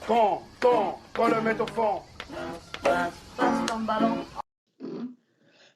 Qu'on le mette au fond. Passe ton ballon.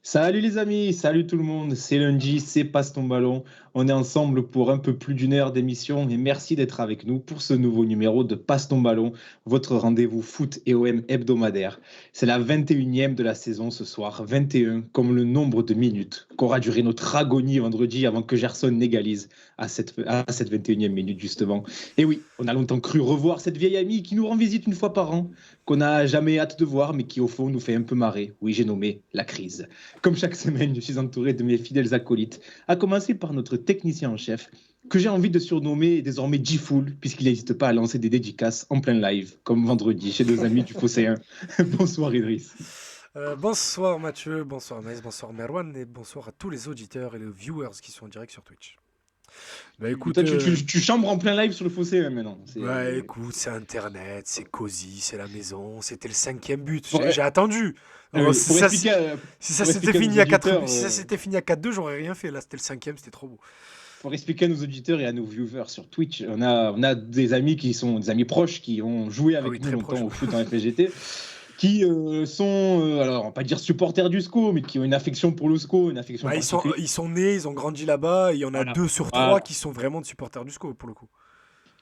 Salut les amis, salut tout le monde, c'est lundi, c'est Passe ton ballon. On est ensemble pour un peu plus d'une heure d'émission et merci d'être avec nous pour ce nouveau numéro de Passe ton ballon, votre rendez-vous foot et OM hebdomadaire. C'est la 21e de la saison ce soir, 21 comme le nombre de minutes qu'aura duré notre agonie vendredi avant que Gerson n'égalise à cette 21e minute justement. Et oui, on a longtemps cru revoir cette vieille amie qui nous rend visite une fois par an, qu'on n'a jamais hâte de voir mais qui au fond nous fait un peu marrer. Oui, j'ai nommé la crise. Comme chaque semaine, je suis entouré de mes fidèles acolytes, à commencer par notre technicien en chef, que j'ai envie de surnommer désormais G-Full, puisqu'il n'hésite pas à lancer des dédicaces en plein live, comme vendredi chez nos amis du Phocéen. Bonsoir Idriss. Bonsoir Mathieu, bonsoir Maïs, bonsoir Merwan et bonsoir à tous les auditeurs et les viewers qui sont en direct sur Twitch. Bah écoute, Toi, tu chambres en plein live sur le Phocéen maintenant. Écoute, c'est Internet, c'est cosy, c'est la maison, c'était le 5e but, Ouais. j'ai attendu. Si ça s'était fini à 4-2, j'aurais rien fait. Là, c'était le 5e, c'était trop beau. Pour expliquer à nos auditeurs et à nos viewers sur Twitch, on a des amis qui sont des amis proches qui ont joué avec nous longtemps au foot en FGT, qui sont, alors on va pas dire supporters du SCO, mais qui ont une affection pour le SCO, une affection particulière. Ils sont nés, ils ont grandi là-bas, et il y en a 2 sur 3 qui sont vraiment de supporters du SCO pour le coup.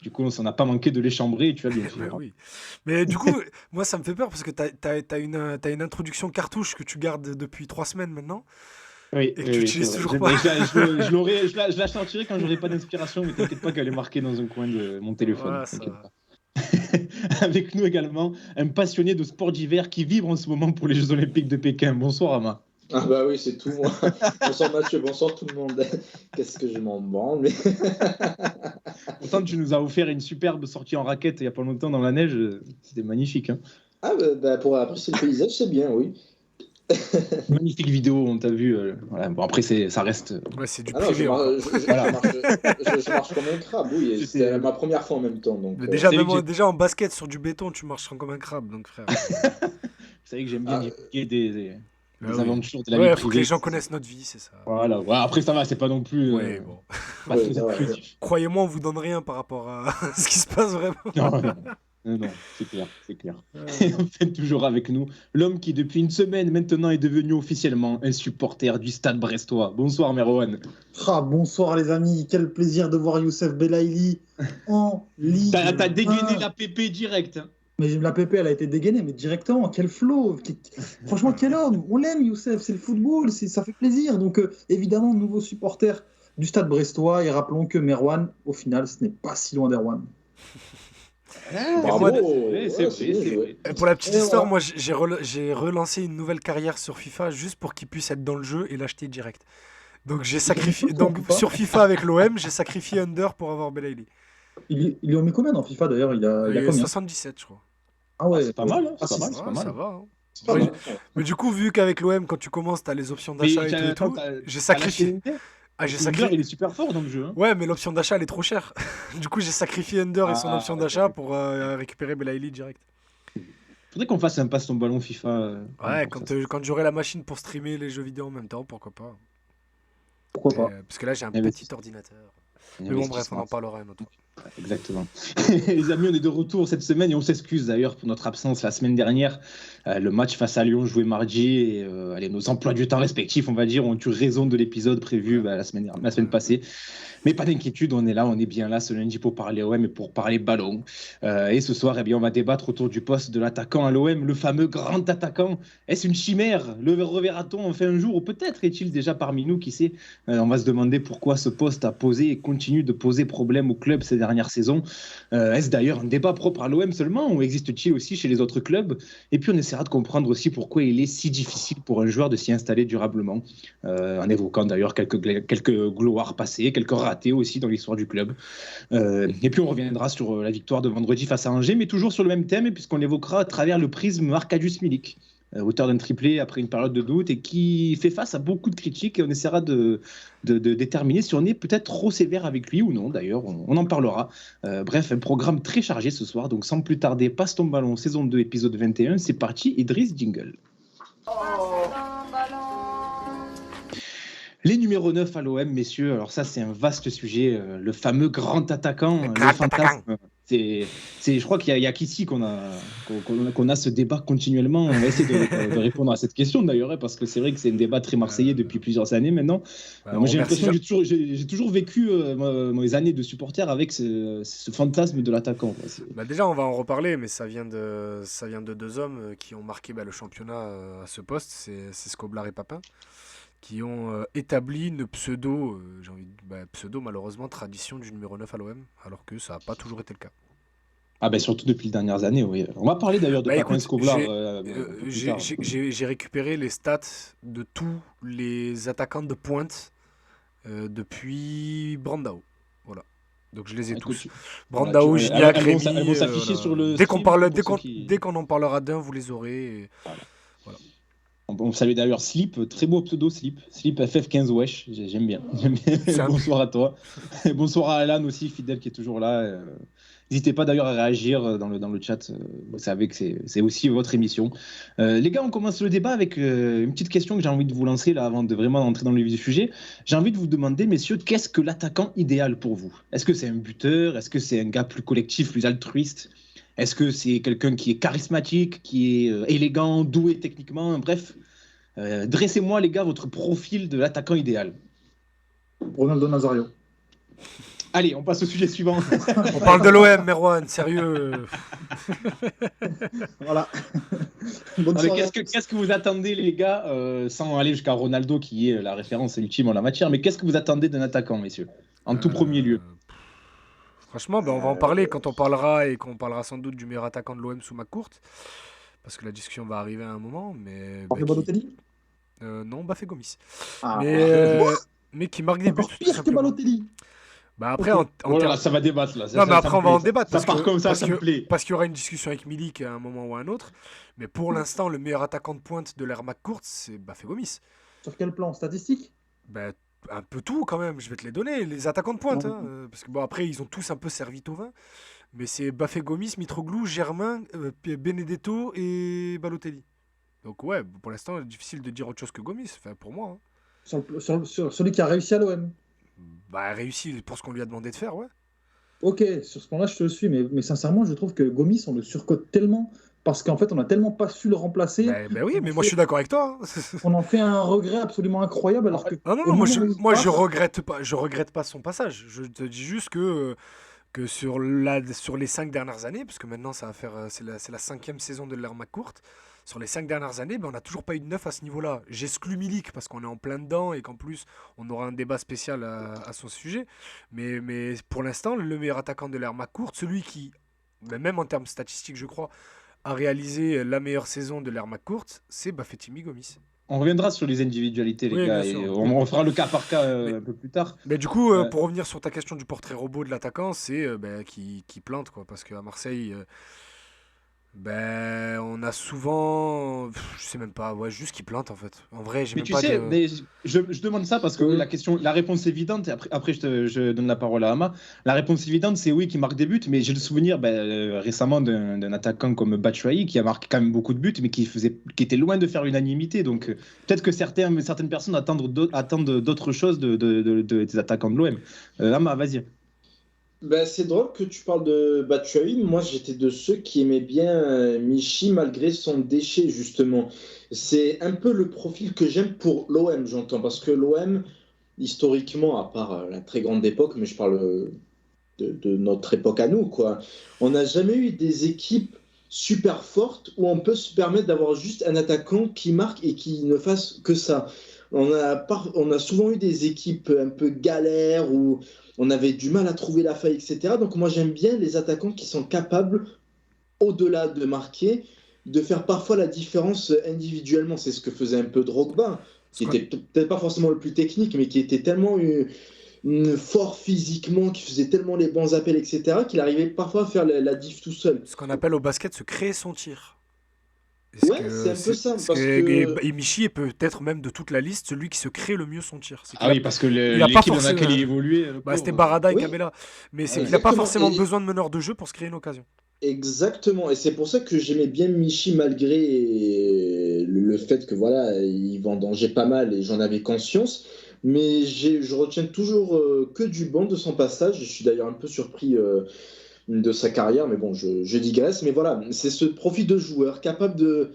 Du coup, on s'en a pas manqué de les chambrer, tu vois bien sûr. Oui. Mais du coup, moi ça me fait peur parce que t'as une introduction cartouche que tu gardes depuis 3 semaines maintenant. Oui, et que tu n'utilises toujours pas. Je la sortirai quand j'aurai pas d'inspiration, mais t'inquiète pas qu'elle est marquée dans un coin de mon téléphone. Pas. Avec nous également, un passionné de sport d'hiver qui vibre en ce moment pour les Jeux Olympiques de Pékin. Bonsoir Ama. Ah bah oui, c'est tout moi. Bonsoir Mathieu, bonsoir tout le monde. Qu'est-ce que je m'en branle mais... Pourtant, tu nous as offert une superbe sortie en raquette il y a pas longtemps dans la neige. C'était magnifique. Hein. Ah bah pour apprécier le paysage, c'est bien, oui. Magnifique vidéo, on t'a vu. Voilà. Bon, après, ça reste. Ouais, c'est du privé. Je marche comme un crabe, oui. C'était ma première fois en même temps. Donc, déjà en basket sur du béton, tu marches comme un crabe, donc frère. Vous savez que j'aime bien expliquer des aventures de la vie privée. Faut que les gens connaissent notre vie, c'est ça. Voilà. Ouais, après, ça va, c'est pas non plus. Bon. Croyez-moi, on vous donne rien par rapport à ce qui se passe vraiment. Non, c'est clair. Et enfin, toujours avec nous, l'homme qui depuis une semaine maintenant est devenu officiellement un supporter du Stade brestois. Bonsoir Merwan. Bonsoir les amis, quel plaisir de voir Youssef Belaïli en Ligue. T'as dégainé la PP direct. Hein. Mais la PP elle a été dégainée, mais directement, quel flow. Franchement, quel homme. On l'aime Youssef, c'est le football, ça fait plaisir. Donc évidemment, nouveau supporter du Stade brestois. Et rappelons que Merwan, au final, ce n'est pas si loin d'Erwan. Bravo. C'est vrai. Pour la petite histoire, moi j'ai relancé une nouvelle carrière sur FIFA juste pour qu'il puisse être dans le jeu et l'acheter direct. Donc j'ai sacrifié. Donc sur FIFA avec l'OM, j'ai sacrifié Under pour avoir Belaïli. Il lui a mis combien dans FIFA d'ailleurs? Il a combien? 77, je crois. Ah ouais, c'est pas mal. Hein. Ça va. Hein. Mais du coup, vu qu'avec l'OM, quand tu commences, t'as les options d'achat et tout, j'ai sacrifié. Il est super fort dans le jeu. Hein. Ouais, mais l'option d'achat elle est trop chère. Du coup, j'ai sacrifié Under et son option d'achat pour récupérer Belaïli direct. Faudrait qu'on fasse un passe ton ballon FIFA. Ouais, quand j'aurai la machine pour streamer les jeux vidéo en même temps, pourquoi pas. Pourquoi pas. Parce que là, j'ai un petit ordinateur. Mais bon, bref, on en parlera un autre. Exactement. Les amis, on est de retour cette semaine et on s'excuse d'ailleurs pour notre absence la semaine dernière. Le match face à Lyon joué mardi et nos emplois du temps respectifs, on va dire, ont eu raison de l'épisode prévu la semaine passée. Mais pas d'inquiétude, on est là, on est bien là ce lundi pour parler OM et pour parler ballon. Et ce soir, on va débattre autour du poste de l'attaquant à l'OM, le fameux grand attaquant. Est-ce une chimère? Le reverra-t-on enfin un jour? Ou peut-être est-il déjà parmi nous, qui sait? On va se demander pourquoi ce poste a posé et continue de poser problème au club ces dernières saisons. Est-ce d'ailleurs un débat propre à l'OM seulement ou existe-t-il aussi chez les autres clubs? Et puis on essaiera de comprendre aussi pourquoi il est si difficile pour un joueur de s'y installer durablement, en évoquant d'ailleurs quelques gloires passées, quelques ratés aussi dans l'histoire du club. Et puis on reviendra sur la victoire de vendredi face à Angers, mais toujours sur le même thème, puisqu'on l'évoquera à travers le prisme Arkadiusz Milik, auteur d'un triplé après une période de doute et qui fait face à beaucoup de critiques, et on essaiera de déterminer si on est peut-être trop sévère avec lui ou non. D'ailleurs, on en parlera. Bref, un programme très chargé ce soir, donc sans plus tarder, Passe ton ballon, saison 2, épisode 21, c'est parti, Idriss Jingle. Les numéros 9 à l'OM, messieurs, alors ça c'est un vaste sujet, le fameux grand attaquant, Je crois qu'il y a qu'ici qu'on a ce débat continuellement. On va essayer de répondre à cette question d'ailleurs, hein, parce que c'est vrai que c'est un débat très marseillais depuis plusieurs années maintenant. Moi, j'ai l'impression que j'ai toujours vécu mes années de supporter avec ce fantasme de l'attaquant. Déjà, on va en reparler, mais ça vient de deux hommes qui ont marqué le championnat à ce poste, c'est Scoblar et Papin, qui ont établi une pseudo malheureusement tradition du numéro 9 à l'OM, alors que ça n'a pas toujours été le cas. Surtout depuis les dernières années, oui. On va parler d'ailleurs de Papin Scoblar. J'ai récupéré les stats de tous les attaquants de pointe depuis Brandao. Voilà. Donc je les ai tous. Brandao, Gignac, Rémy. Elles vont s'afficher sur le dès stream, qu'on en parlera d'un, vous les aurez. Voilà. On salue d'ailleurs Slip, très beau pseudo Slip FF15 wesh, j'aime bien. Bonsoir à toi. Bonsoir à Alan aussi, fidèle qui est toujours là. N'hésitez pas d'ailleurs à réagir dans le chat, vous savez que c'est aussi votre émission. Les gars, on commence le débat avec une petite question que j'ai envie de vous lancer là avant de vraiment entrer dans le vif du sujet. J'ai envie de vous demander, messieurs, qu'est-ce que l'attaquant idéal pour vous? Est-ce que c'est un buteur? Est-ce que c'est un gars plus collectif, plus altruiste? Est-ce que c'est quelqu'un qui est charismatique, qui est élégant, doué techniquement? Bref, dressez-moi, les gars, votre profil de l'attaquant idéal. Ronaldo Nazario. Allez, on passe au sujet suivant. On parle de l'OM, Merwan, sérieux. Voilà. Qu'est-ce que vous attendez, les gars, sans aller jusqu'à Ronaldo, qui est la référence ultime en la matière, mais qu'est-ce que vous attendez d'un attaquant, messieurs, en tout premier lieu? Franchement, on va en parler quand on parlera, et qu'on parlera sans doute du meilleur attaquant de l'OM sous McCourt, parce que la discussion va arriver à un moment. Mais Balotelli non, Bafé Gomis. Ah, mais qui marque des buts. Encore pire que Balotelli. Après, okay. Ça va débattre là. Non, mais après, on va en débattre. Ça part comme ça me plaît. Parce qu'il y aura une discussion avec Milik à un moment ou à un autre. Mais pour l'instant, le meilleur attaquant de pointe de l'ère McCourt, c'est Bafé Gomis. Sur quel plan? Statistique? Un peu tout quand même, je vais te les donner, les attaquants de pointe. Parce que après, ils ont tous un peu servi au vin. Mais c'est Bafé Gomis, Mitroglou, Germain, Benedetto et Balotelli. Donc ouais, pour l'instant, c'est difficile de dire autre chose que Gomis, pour moi. Sur celui qui a réussi à l'OM. Réussi pour ce qu'on lui a demandé de faire, ouais. Ok, sur ce point-là, je te le suis, mais sincèrement, je trouve que Gomis, on le surcote tellement, parce qu'en fait, on n'a tellement pas su le remplacer. Oui, mais moi, je suis d'accord avec toi. On en fait un regret absolument incroyable, alors que... Non, je regrette pas son passage. Je te dis juste que sur les 5 dernières années, parce que maintenant, ça va faire, c'est la 5e saison de l'ère McCourt, sur les 5 dernières années, on n'a toujours pas eu de neuf à ce niveau-là. J'exclus Milik parce qu'on est en plein dedans et qu'en plus, on aura un débat spécial à son sujet. Mais pour l'instant, le meilleur attaquant de l'ère McCourt, celui qui, même en termes statistiques, je crois, a réalisé la meilleure saison de l'ère McCourt, c'est Bafétimi Gomis. On reviendra sur les individualités, les gars, et on fera le cas par cas un peu plus tard. Mais du coup, pour revenir sur ta question du portrait robot de l'attaquant, c'est qui plante, quoi, parce qu'à Marseille... on a souvent, je sais même pas, juste qui plante en fait. En vrai, j'ai mais même tu pas sais, de... mais je demande ça parce que la réponse évidente, et après je donne la parole à Ama. La réponse évidente, c'est oui, qui marque des buts, mais j'ai le souvenir récemment d'un attaquant comme Batshuayi qui a marqué quand même beaucoup de buts, mais qui était loin de faire l'unanimité. Donc peut-être que certaines personnes attendent d'autres choses des attaquants de l'OM. Ama, vas-y. C'est drôle que tu parles de Batshuayi. Moi, j'étais de ceux qui aimaient bien Michy malgré son déchet, justement. C'est un peu le profil que j'aime pour l'OM, j'entends. Parce que l'OM, historiquement, à part la très grande époque, mais je parle de notre époque à nous, quoi, on n'a jamais eu des équipes super fortes où on peut se permettre d'avoir juste un attaquant qui marque et qui ne fasse que ça. On a souvent eu des équipes un peu galères où on avait du mal à trouver la faille, etc. Donc moi, j'aime bien les attaquants qui sont capables, au-delà de marquer, de faire parfois la différence individuellement. C'est ce que faisait un peu Drogba, qui était peut-être pas forcément le plus technique, mais qui était tellement fort physiquement, qui faisait tellement les bons appels, etc., qu'il arrivait parfois à faire la diff tout seul. Ce qu'on appelle au basket se créer son tir. C'est un peu ça. Et Michy est peut-être même de toute la liste celui qui se crée le mieux son tir. Parce que l'équipe dans laquelle il évoluait... c'était Barada et Cabella. Mais c'est qu'il n'a pas forcément besoin de meneur de jeu pour se créer une occasion. Exactement. Et c'est pour ça que j'aimais bien Michy malgré le fait que voilà, il vendangeait pas mal et j'en avais conscience. Mais je retiens toujours que du bon de son passage. Je suis d'ailleurs un peu surpris de sa carrière, mais bon, je digresse. Mais voilà, c'est ce profil de joueur capable de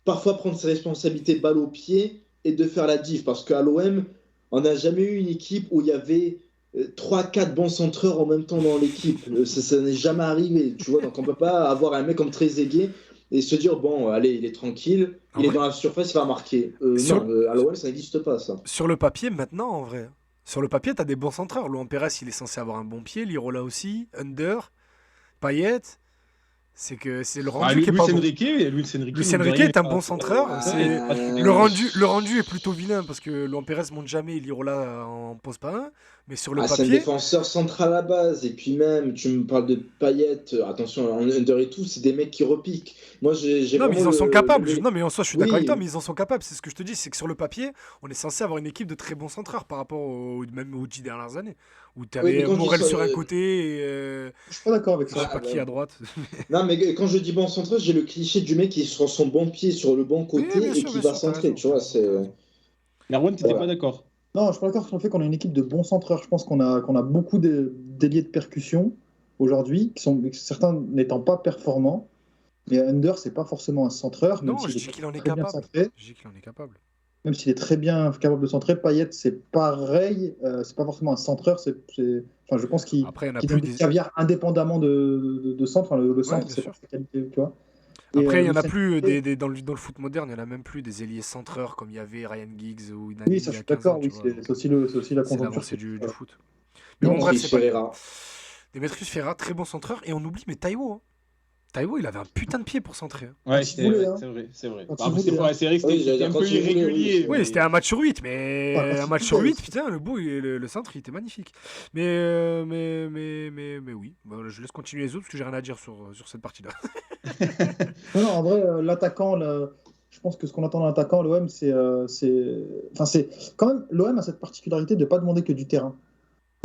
parfois prendre ses responsabilités balle au pied et de faire la diff. Parce qu'à l'OM, on n'a jamais eu une équipe où il y avait 3-4 bons centreurs en même temps dans l'équipe. Ça n'est jamais arrivé, tu vois. Donc on ne peut pas avoir un mec comme Trezeguet et se dire, bon, allez, il est tranquille, il est dans la surface, il va marquer. À l'OM, ça n'existe pas, ça. Sur le papier, maintenant, en vrai. Sur le papier, t'as des bons centreurs. Luan Pérez, il est censé avoir un bon pied. Lirola aussi. Under. Payet. C'est que c'est le rendu qui est pas bon. Luis Enrique est un bon centreur. Le rendu est plutôt vilain parce que Luan Pérez monte jamais et Lirola en pose pas un. Mais sur le C'est un papier, défenseur central à la base. Et puis même, tu me parles de Payet. Attention, en Under et tout, c'est des mecs qui repiquent. Moi, j'ai non, mais ils vraiment en sont capables. le- Non, mais en soi, je suis d'accord Oui. avec toi, mais ils en sont capables. C'est ce que je te dis, c'est que sur le papier, on est censé avoir une équipe de très bons centreurs par rapport même aux 10 dernières années. Où tu Oui, mais avais quand je dis Morel ça, sur un côté et Je suis pas d'accord avec je sais ça. pas qui à droite. Non, mais quand je dis bon centreur, j'ai le cliché du mec qui est sur son bon pied, sur le bon côté Oui, bien et sûr, qui bien va sûr, t'as centrer. raison, Tu vois, t'as raison. c'est. Merwan, t'étais Voilà. pas d'accord? Non, je suis pas d'accord sur le fait qu'on a une équipe de bons centreurs. Je pense qu'on a beaucoup d'ailiers de percussion aujourd'hui, certains n'étant pas performants. Mais Under, c'est pas forcément un centreur, même Non, je s'il dis est qu'il en est très bien capable. centré. Je dis qu'il en est capable. Même s'il est très bien capable de centrer, Payet, c'est pareil. C'est pas forcément un centreur. Enfin, je pense qu'il Après, il y en a qu'il plus donne du des. caviar indépendamment de centre. Enfin, le centre, bien c'est sûr. pas sa qualité, tu vois. Et, Après, il y en a Lucien plus Enrique, dans le foot moderne, il y en a même plus des ailiers centreurs comme il y avait Ryan Giggs ou Nani oui, il ça, y je a suis 15 ans, d'accord. tu Oui, vois. c'est c'est aussi la C'est conjoncture. l'avancée du foot. Mais Non, bon, non, bref, Patrice c'est pas grave. Ferreira. Demetrius Ferreira, très bon centreur. Et on oublie, mais Taiwo. Hein. Taiwo, il avait un putain de pied pour centrer. Hein. Ouais, Quand il voulait, hein. c'est vrai, c'est vrai. Quand Bah, il après, voulait, hein. c'est vrai que Oui, c'était j'allais un dire, peu quand il voulait, oui, irrégulier. c'est Oui, vrai. c'était un match sur 8, mais Enfin, quand un il match sur voulait 8, aussi. putain, le centre, il était magnifique. Mais oui. Bon, je laisse continuer les autres parce que j'ai rien à dire sur cette partie-là. Non, en vrai, l'attaquant, je pense que ce qu'on attend d'un attaquant, l'OM, enfin, c'est quand même l'OM a cette particularité de ne pas demander que du terrain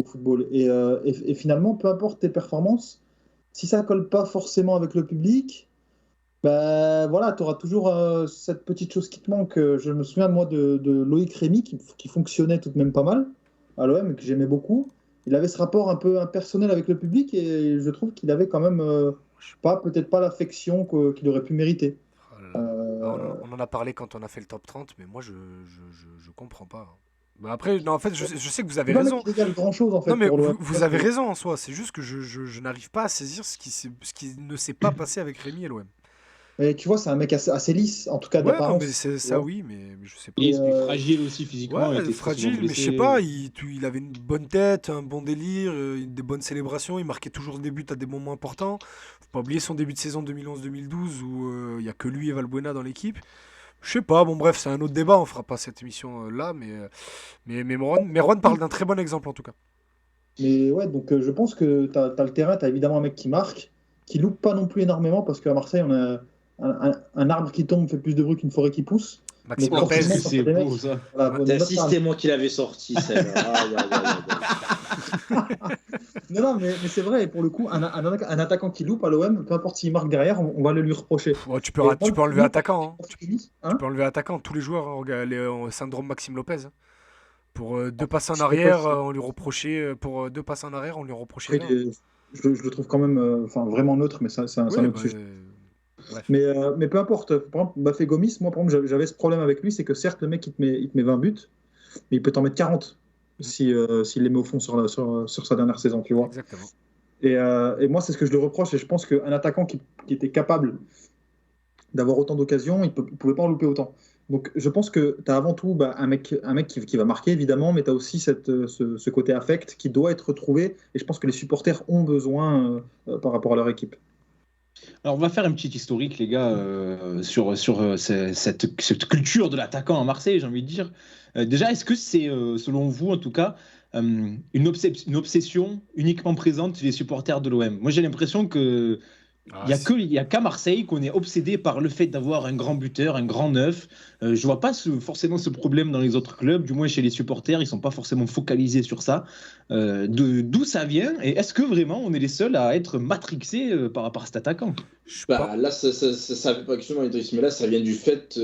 au football. Et finalement, peu importe tes performances, si ça colle pas forcément avec le public, ben voilà, tu auras toujours cette petite chose qui te manque. Je me souviens moi de Loïc Rémy qui fonctionnait tout de même pas mal à l'OM et que j'aimais beaucoup. Il avait ce rapport un peu impersonnel avec le public et je trouve qu'il avait quand même peut-être pas l'affection qu'il aurait pu mériter. Oh là là. Euh, On en a parlé quand on a fait le top 30, mais moi, je comprends pas. Hein. Bah après, non, en fait, je sais que vous avez C'est pas un mec raison. qui dégage grand-chose en fait Non, mais pour l'OM. vous avez raison en soi. C'est juste que je n'arrive pas à saisir ce qui ne s'est pas passé avec Rémi et l'OM. Mais tu vois, c'est un mec assez lisse, en tout cas Ouais, non, d'apparence. mais c'est tu ça, vois. oui, mais je sais pas. Il Et, est fragile aussi physiquement. il Ouais, était très souvent fragile, mais je sais blessé. pas, il avait une bonne tête, un bon délire, des bonnes célébrations, il marquait toujours des buts à des moments importants. Faut pas oublier son début de saison 2011-2012 où il y a que lui et Valbuena dans l'équipe. Je sais pas, bon bref, c'est un autre débat, on fera pas cette émission là, mais Merwan parle d'un très bon exemple en tout cas. Mais ouais, donc je pense que tu as le terrain, tu as évidemment un mec qui marque, qui loupe pas non plus énormément, parce qu'à Marseille, on a un arbre qui tombe fait plus de bruit qu'une forêt qui pousse. Maxime Donc, Oh, qu'est-ce Lopez, que forcément, c'est quand t'as des beau mecs- ça. Voilà, T'as notre- assisté, moi qui l'avais sorti, celle-là. Aïe, aïe, aïe, aïe. Non, mais c'est vrai, et pour le coup, un attaquant qui loupe à l'OM, peu importe s'il marque derrière, on va le lui reprocher. ouais, tu Et moi, peux enlever lui, attaquant, hein. hein Tu peux enlever attaquant, tous les joueurs, hein, regarde, syndrome Maxime Lopez. Hein. Pour deux passes en Maxime arrière, Lopez, on lui reprochait, pour deux passes en arrière, on lui reprochait après, rien. je le trouve quand même vraiment neutre, mais c'est un Oui, autre sujet. bref. Mais peu importe. Par exemple, Bafé Gomis, moi, par exemple, j'avais ce problème avec lui, c'est que certes, le mec, il te met 20 buts, mais il peut t'en mettre 40 s'il les met au fond sur sa dernière saison, tu vois. Exactement. Et moi, c'est ce que je le reproche, et je pense qu'un attaquant qui était capable d'avoir autant d'occasions, il ne pouvait pas en louper autant. Donc, je pense que tu as avant tout un mec qui va marquer, évidemment, mais tu as aussi ce côté affect qui doit être retrouvé, et je pense que les supporters ont besoin par rapport à leur équipe. Alors, on va faire un petit historique, les gars, sur cette culture de l'attaquant à Marseille, j'ai envie de dire. Déjà, est-ce que c'est, selon vous, en tout cas, une obsession uniquement présente chez les supporters de l'OM? Moi, j'ai l'impression que il y a qu'à Marseille qu'on est obsédé par le fait d'avoir un grand buteur, un grand neuf. Je vois pas forcément ce problème dans les autres clubs, du moins chez les supporters, ils sont pas forcément focalisés sur ça. D'où ça vient et est-ce que vraiment on est les seuls à être matrixés par rapport à cet attaquant? Bah, là, excuse-moi, Idriss, mais là, ça vient du fait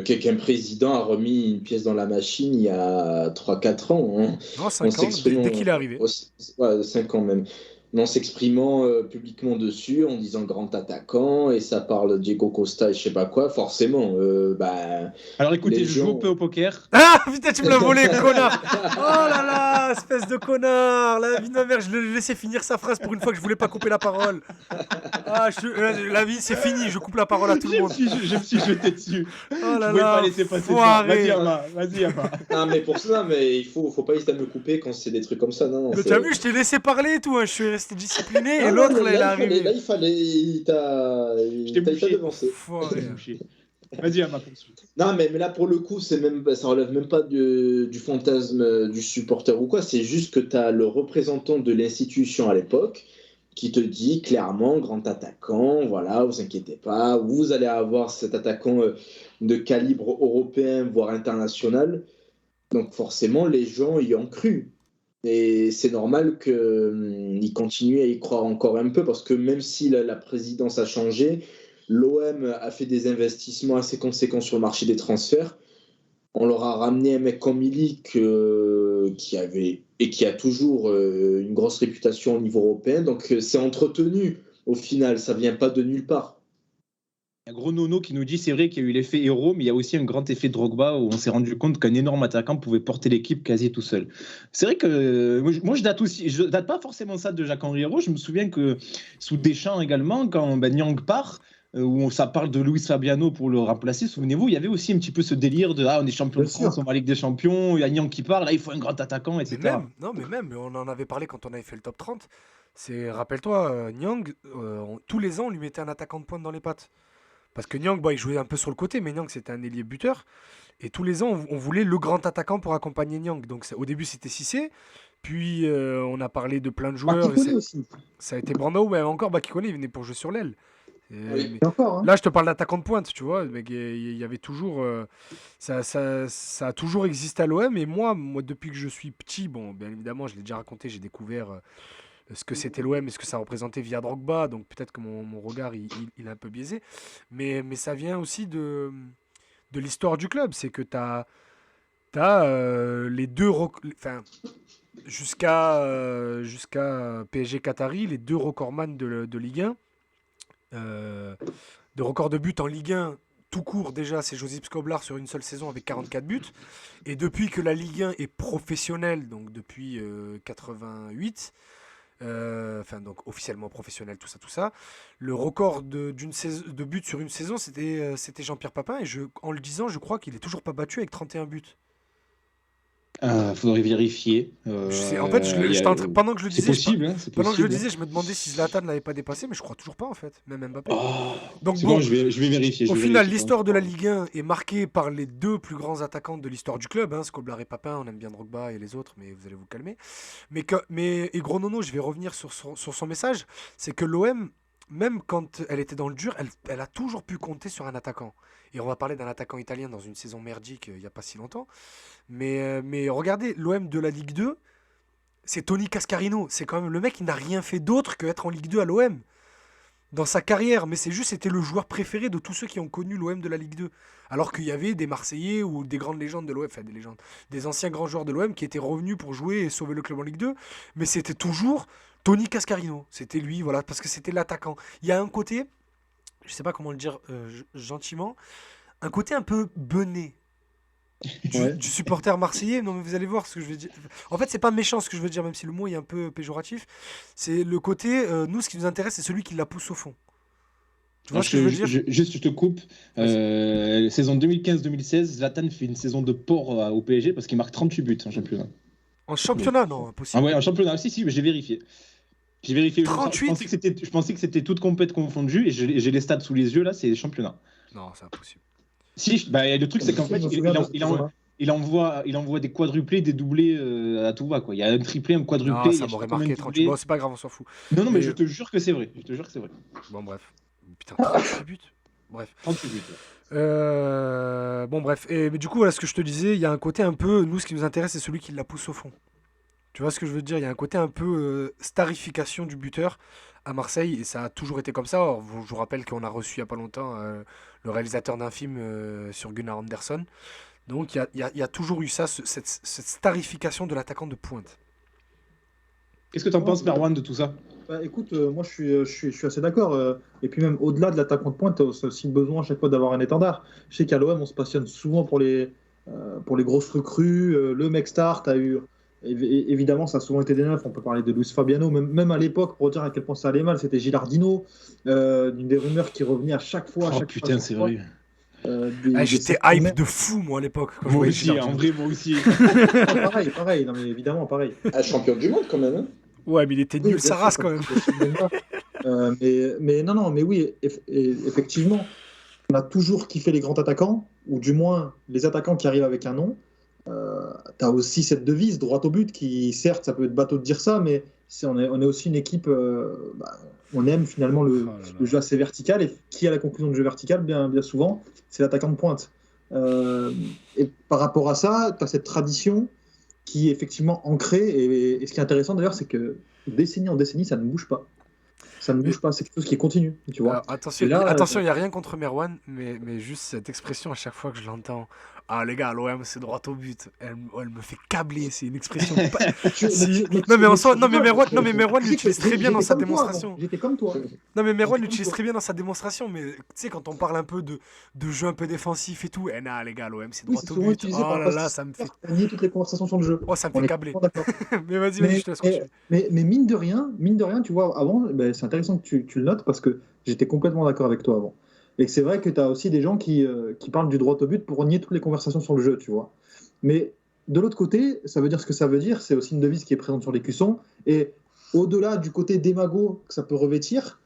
qu'un président a remis une pièce dans la machine il y a 3-4 ans. Hein. Non, 5 ans, dès qu'il est arrivé. Ouais, 5 ans même. en s'exprimant publiquement dessus, en disant grand attaquant, et ça parle de Diego Costa et je sais pas quoi, forcément. Alors écoutez, Les je joue gens- un peu au poker. Ah putain, tu me l'as volé, connard! Oh là là, espèce de connard! La vie de ma mère, je l'ai laissé finir sa phrase pour une fois que je voulais pas couper la parole. La vie, c'est fini, je coupe la parole à tout le monde. Je me suis jeté dessus. Oh Je là pouvais là, pas laisser passer ça. foiré. Vas-y, Ama. Vas-y, Ama. Ah, mais pour ça, mais il faut pas hésiter à me couper quand c'est des trucs comme ça. Non, Mais c'est- t'as vu, je t'ai laissé parler et tout, hein. Je suis resté discipliné Ah, et l'autre, non, là, il est là, arrivé. il fallait, il t'a t'ai bouché. devancé. Foiré. Vas-y, Ama, poursuis. Non, mais là, pour le coup, ça relève même pas du fantasme du supporter ou quoi. C'est juste que tu as le représentant de l'institution à l'époque qui te dit clairement, grand attaquant, voilà, vous inquiétez pas, vous allez avoir cet attaquant de calibre européen, voire international. Donc forcément, les gens y ont cru. Et c'est normal qu'ils continuent à y croire encore un peu, parce que même si la présidence a changé, l'OM a fait des investissements assez conséquents sur le marché des transferts. On leur a ramené un mec comme Milik qui avait et qui a toujours une grosse réputation au niveau européen. Donc c'est entretenu au final, ça vient pas de nulle part. Il y a Gros Nono qui nous dit c'est vrai qu'il y a eu l'effet héros, mais il y a aussi un grand effet Drogba où on s'est rendu compte qu'un énorme attaquant pouvait porter l'équipe quasi tout seul. C'est vrai que moi je date pas forcément ça de Jacques-Henri Hérault. Je me souviens que sous Deschamps également, quand Nyang part, où ça parle de Luis Fabiano pour le remplacer, souvenez-vous, il y avait aussi un petit peu ce délire de on est champion de Bien France, sûr. on va à Ligue des Champions, il y a Nyang qui part, là il faut un grand attaquant, etc. Mais même, on en avait parlé quand on avait fait le top 30. Rappelle-toi, Nyang, tous les ans, on lui mettait un attaquant de pointe dans les pattes. Parce que Nyang, il jouait un peu sur le côté, mais Nyang, c'était un ailier buteur. Et tous les ans, on voulait le grand attaquant pour accompagner Nyang. Donc au début, c'était Cissé. Puis on a parlé de plein de joueurs. Bakikone aussi. Ça a été Brando, mais encore Bakikone, il venait pour jouer sur l'aile. Oui. Mais Et encore, hein. là, je te parle d'attaquant de pointe, tu vois. Mais il y avait toujours. Ça a toujours existé à l'OM. Et moi, depuis que je suis petit, bon, bien évidemment, je l'ai déjà raconté, j'ai découvert ce que c'était l'OM et ce que ça représentait via Drogba. Donc peut-être que mon regard, il est un peu biaisé. Mais ça vient aussi de l'histoire du club. C'est que tu as les deux. Enfin, jusqu'à PSG Qatari, les deux recordman de Ligue 1. De record de buts en Ligue 1 tout court, déjà, c'est Josip Skoblar sur une seule saison avec 44 buts. Et depuis que la Ligue 1 est professionnelle, donc depuis 88, donc officiellement professionnel, tout ça, le record de buts sur une saison, c'était Jean-Pierre Papin. Et en le disant, je crois qu'il est toujours pas battu avec 31 buts. Faudrait vérifier. En fait, pendant que je le C'est disais, possible, hein, c'est pendant que je le possible. disais, je me demandais si Zlatan l'avait pas dépassé, mais je crois toujours pas en fait, même Mbappé. Oh, Donc c'est bon, bon, je vais vérifier. au je vais final, vérifier. l'histoire de la Ligue 1 est marquée par les deux plus grands attaquants de l'histoire du club, Skoblar et Papin. On aime bien Drogba et les autres, mais vous allez vous calmer. Et Gros Nono, je vais revenir sur son message, c'est que l'OM, même quand elle était dans le dur, elle a toujours pu compter sur un attaquant. Et on va parler d'un attaquant italien dans une saison merdique il n'y a pas si longtemps. Mais regardez, l'OM de la Ligue 2, c'est Tony Cascarino. C'est quand même le mec qui n'a rien fait d'autre qu'être en Ligue 2 à l'OM dans sa carrière. Mais c'était le joueur préféré de tous ceux qui ont connu l'OM de la Ligue 2. Alors qu'il y avait des Marseillais ou des grandes légendes de l'OM, enfin des légendes, des anciens grands joueurs de l'OM qui étaient revenus pour jouer et sauver le club en Ligue 2. Mais c'était toujours Tony Cascarino. C'était lui, voilà, parce que c'était l'attaquant. Il y a un côté, je sais pas comment le dire gentiment, un côté un peu bené du supporter marseillais. Non mais vous allez voir ce que je veux dire. En fait c'est pas méchant ce que je veux dire, même si le mot est un peu péjoratif. C'est le côté, nous ce qui nous intéresse c'est celui qui la pousse au fond. Tu vois ce que je veux dire? Juste, je te coupe. Saison 2015-2016, Zlatan fait une saison de porc au PSG parce qu'il marque 38 buts en championnat. En championnat, non, impossible. Ah ouais, en championnat, si, mais j'ai vérifié. J'ai vérifié. 38. Je pensais que c'était toute compète confondue et j'ai les stats sous les yeux là, c'est championnat. Non, c'est impossible. Si, le truc c'est qu'en fait, il envoie des quadruplés, des doublés à tout va quoi. Il y a un triplé, un quadruplé. Non, il y ça a m'aurait combien de marqué doublés. 38. Bon, c'est pas grave, on s'en fout. Non, mais Mais- je te jure que c'est vrai. Je te jure que c'est vrai. Bon, bref. Putain, 38 buts. Bref. 38 buts. Ouais. Bon, bref. Mais du coup, voilà ce que je te disais. Il y a un côté un peu. Nous, ce qui nous intéresse, c'est celui qui la pousse au fond. Tu vois ce que je veux dire? Il y a un côté un peu starification du buteur à Marseille. Et ça a toujours été comme ça. Alors, je vous rappelle qu'on a reçu il n'y a pas longtemps le réalisateur d'un film sur Gunnar Andersson. Donc, il y a toujours eu ça, cette starification de l'attaquant de pointe. Qu'est-ce que tu en penses, Merwan, de tout ça? Bah, écoute, moi je suis assez d'accord. Et puis même au-delà de l'attaquant de pointe, tu as aussi besoin à chaque fois d'avoir un étendard. Je sais qu'à l'OM, on se passionne souvent pour les grosses recrues. Le mec star, tu as eu. Évidemment, ça a souvent été des neufs. On peut parler de Luis Fabiano, même à l'époque, pour dire à quel point ça allait mal, c'était Gilardino. Une des rumeurs qui revenait à chaque fois. Oh putain, c'est vrai. J'étais hype de fou, moi, à l'époque. Quand je Moi voyais aussi, Gilardino. en vrai, moi aussi. Pareil, non, mais évidemment, pareil. Champion du monde quand même. Hein. Ouais, mais il était Oui, nul, bien sa sûr, race, quand même. mais non, mais oui, effectivement, on a toujours kiffé les grands attaquants, ou du moins les attaquants qui arrivent avec un nom. Tu as aussi cette devise, droit au but, qui certes, ça peut être bateau de dire ça, mais on est aussi une équipe, on aime finalement le jeu assez vertical, et qui a la conclusion de jeu vertical, bien souvent, c'est l'attaquant de pointe. Et par rapport à ça, tu as cette tradition qui est effectivement ancrée, et ce qui est intéressant d'ailleurs, c'est que décennie en décennie, ça ne bouge pas. Ça ne bouge pas, c'est quelque chose qui continue, tu vois. Alors, attention, Et là, il n'y a rien contre Merwan, mais juste cette expression, à chaque fois que je l'entends, ah les gars, l'OM c'est droit au but, elle me fait câbler, c'est une expression. Non mais en soi, non mais Merwan l'utilise très bien dans sa démonstration. J'étais comme toi. Non mais Merwan l'utilise très bien dans sa démonstration, mais tu sais, quand on parle un peu de jeu un peu défensif et tout, nah les gars, l'OM c'est Oui, droit c'est au souvent but, utilisé oh par là là, ça me fait. nier toutes les conversations sur le jeu. Oh, ça me On fait est câbler. complètement d'accord. Mais vas-y, Mais, je te laisse continuer. mais mine de rien, tu vois, avant, c'est intéressant que tu le notes parce que j'étais complètement d'accord avec toi avant. Et c'est vrai que tu as aussi des gens qui parlent du droit au but pour nier toutes les conversations sur le jeu, tu vois. Mais de l'autre côté, ça veut dire ce que ça veut dire, c'est aussi une devise qui est présente sur les cuissons. Et au-delà du côté démago que ça peut revêtir,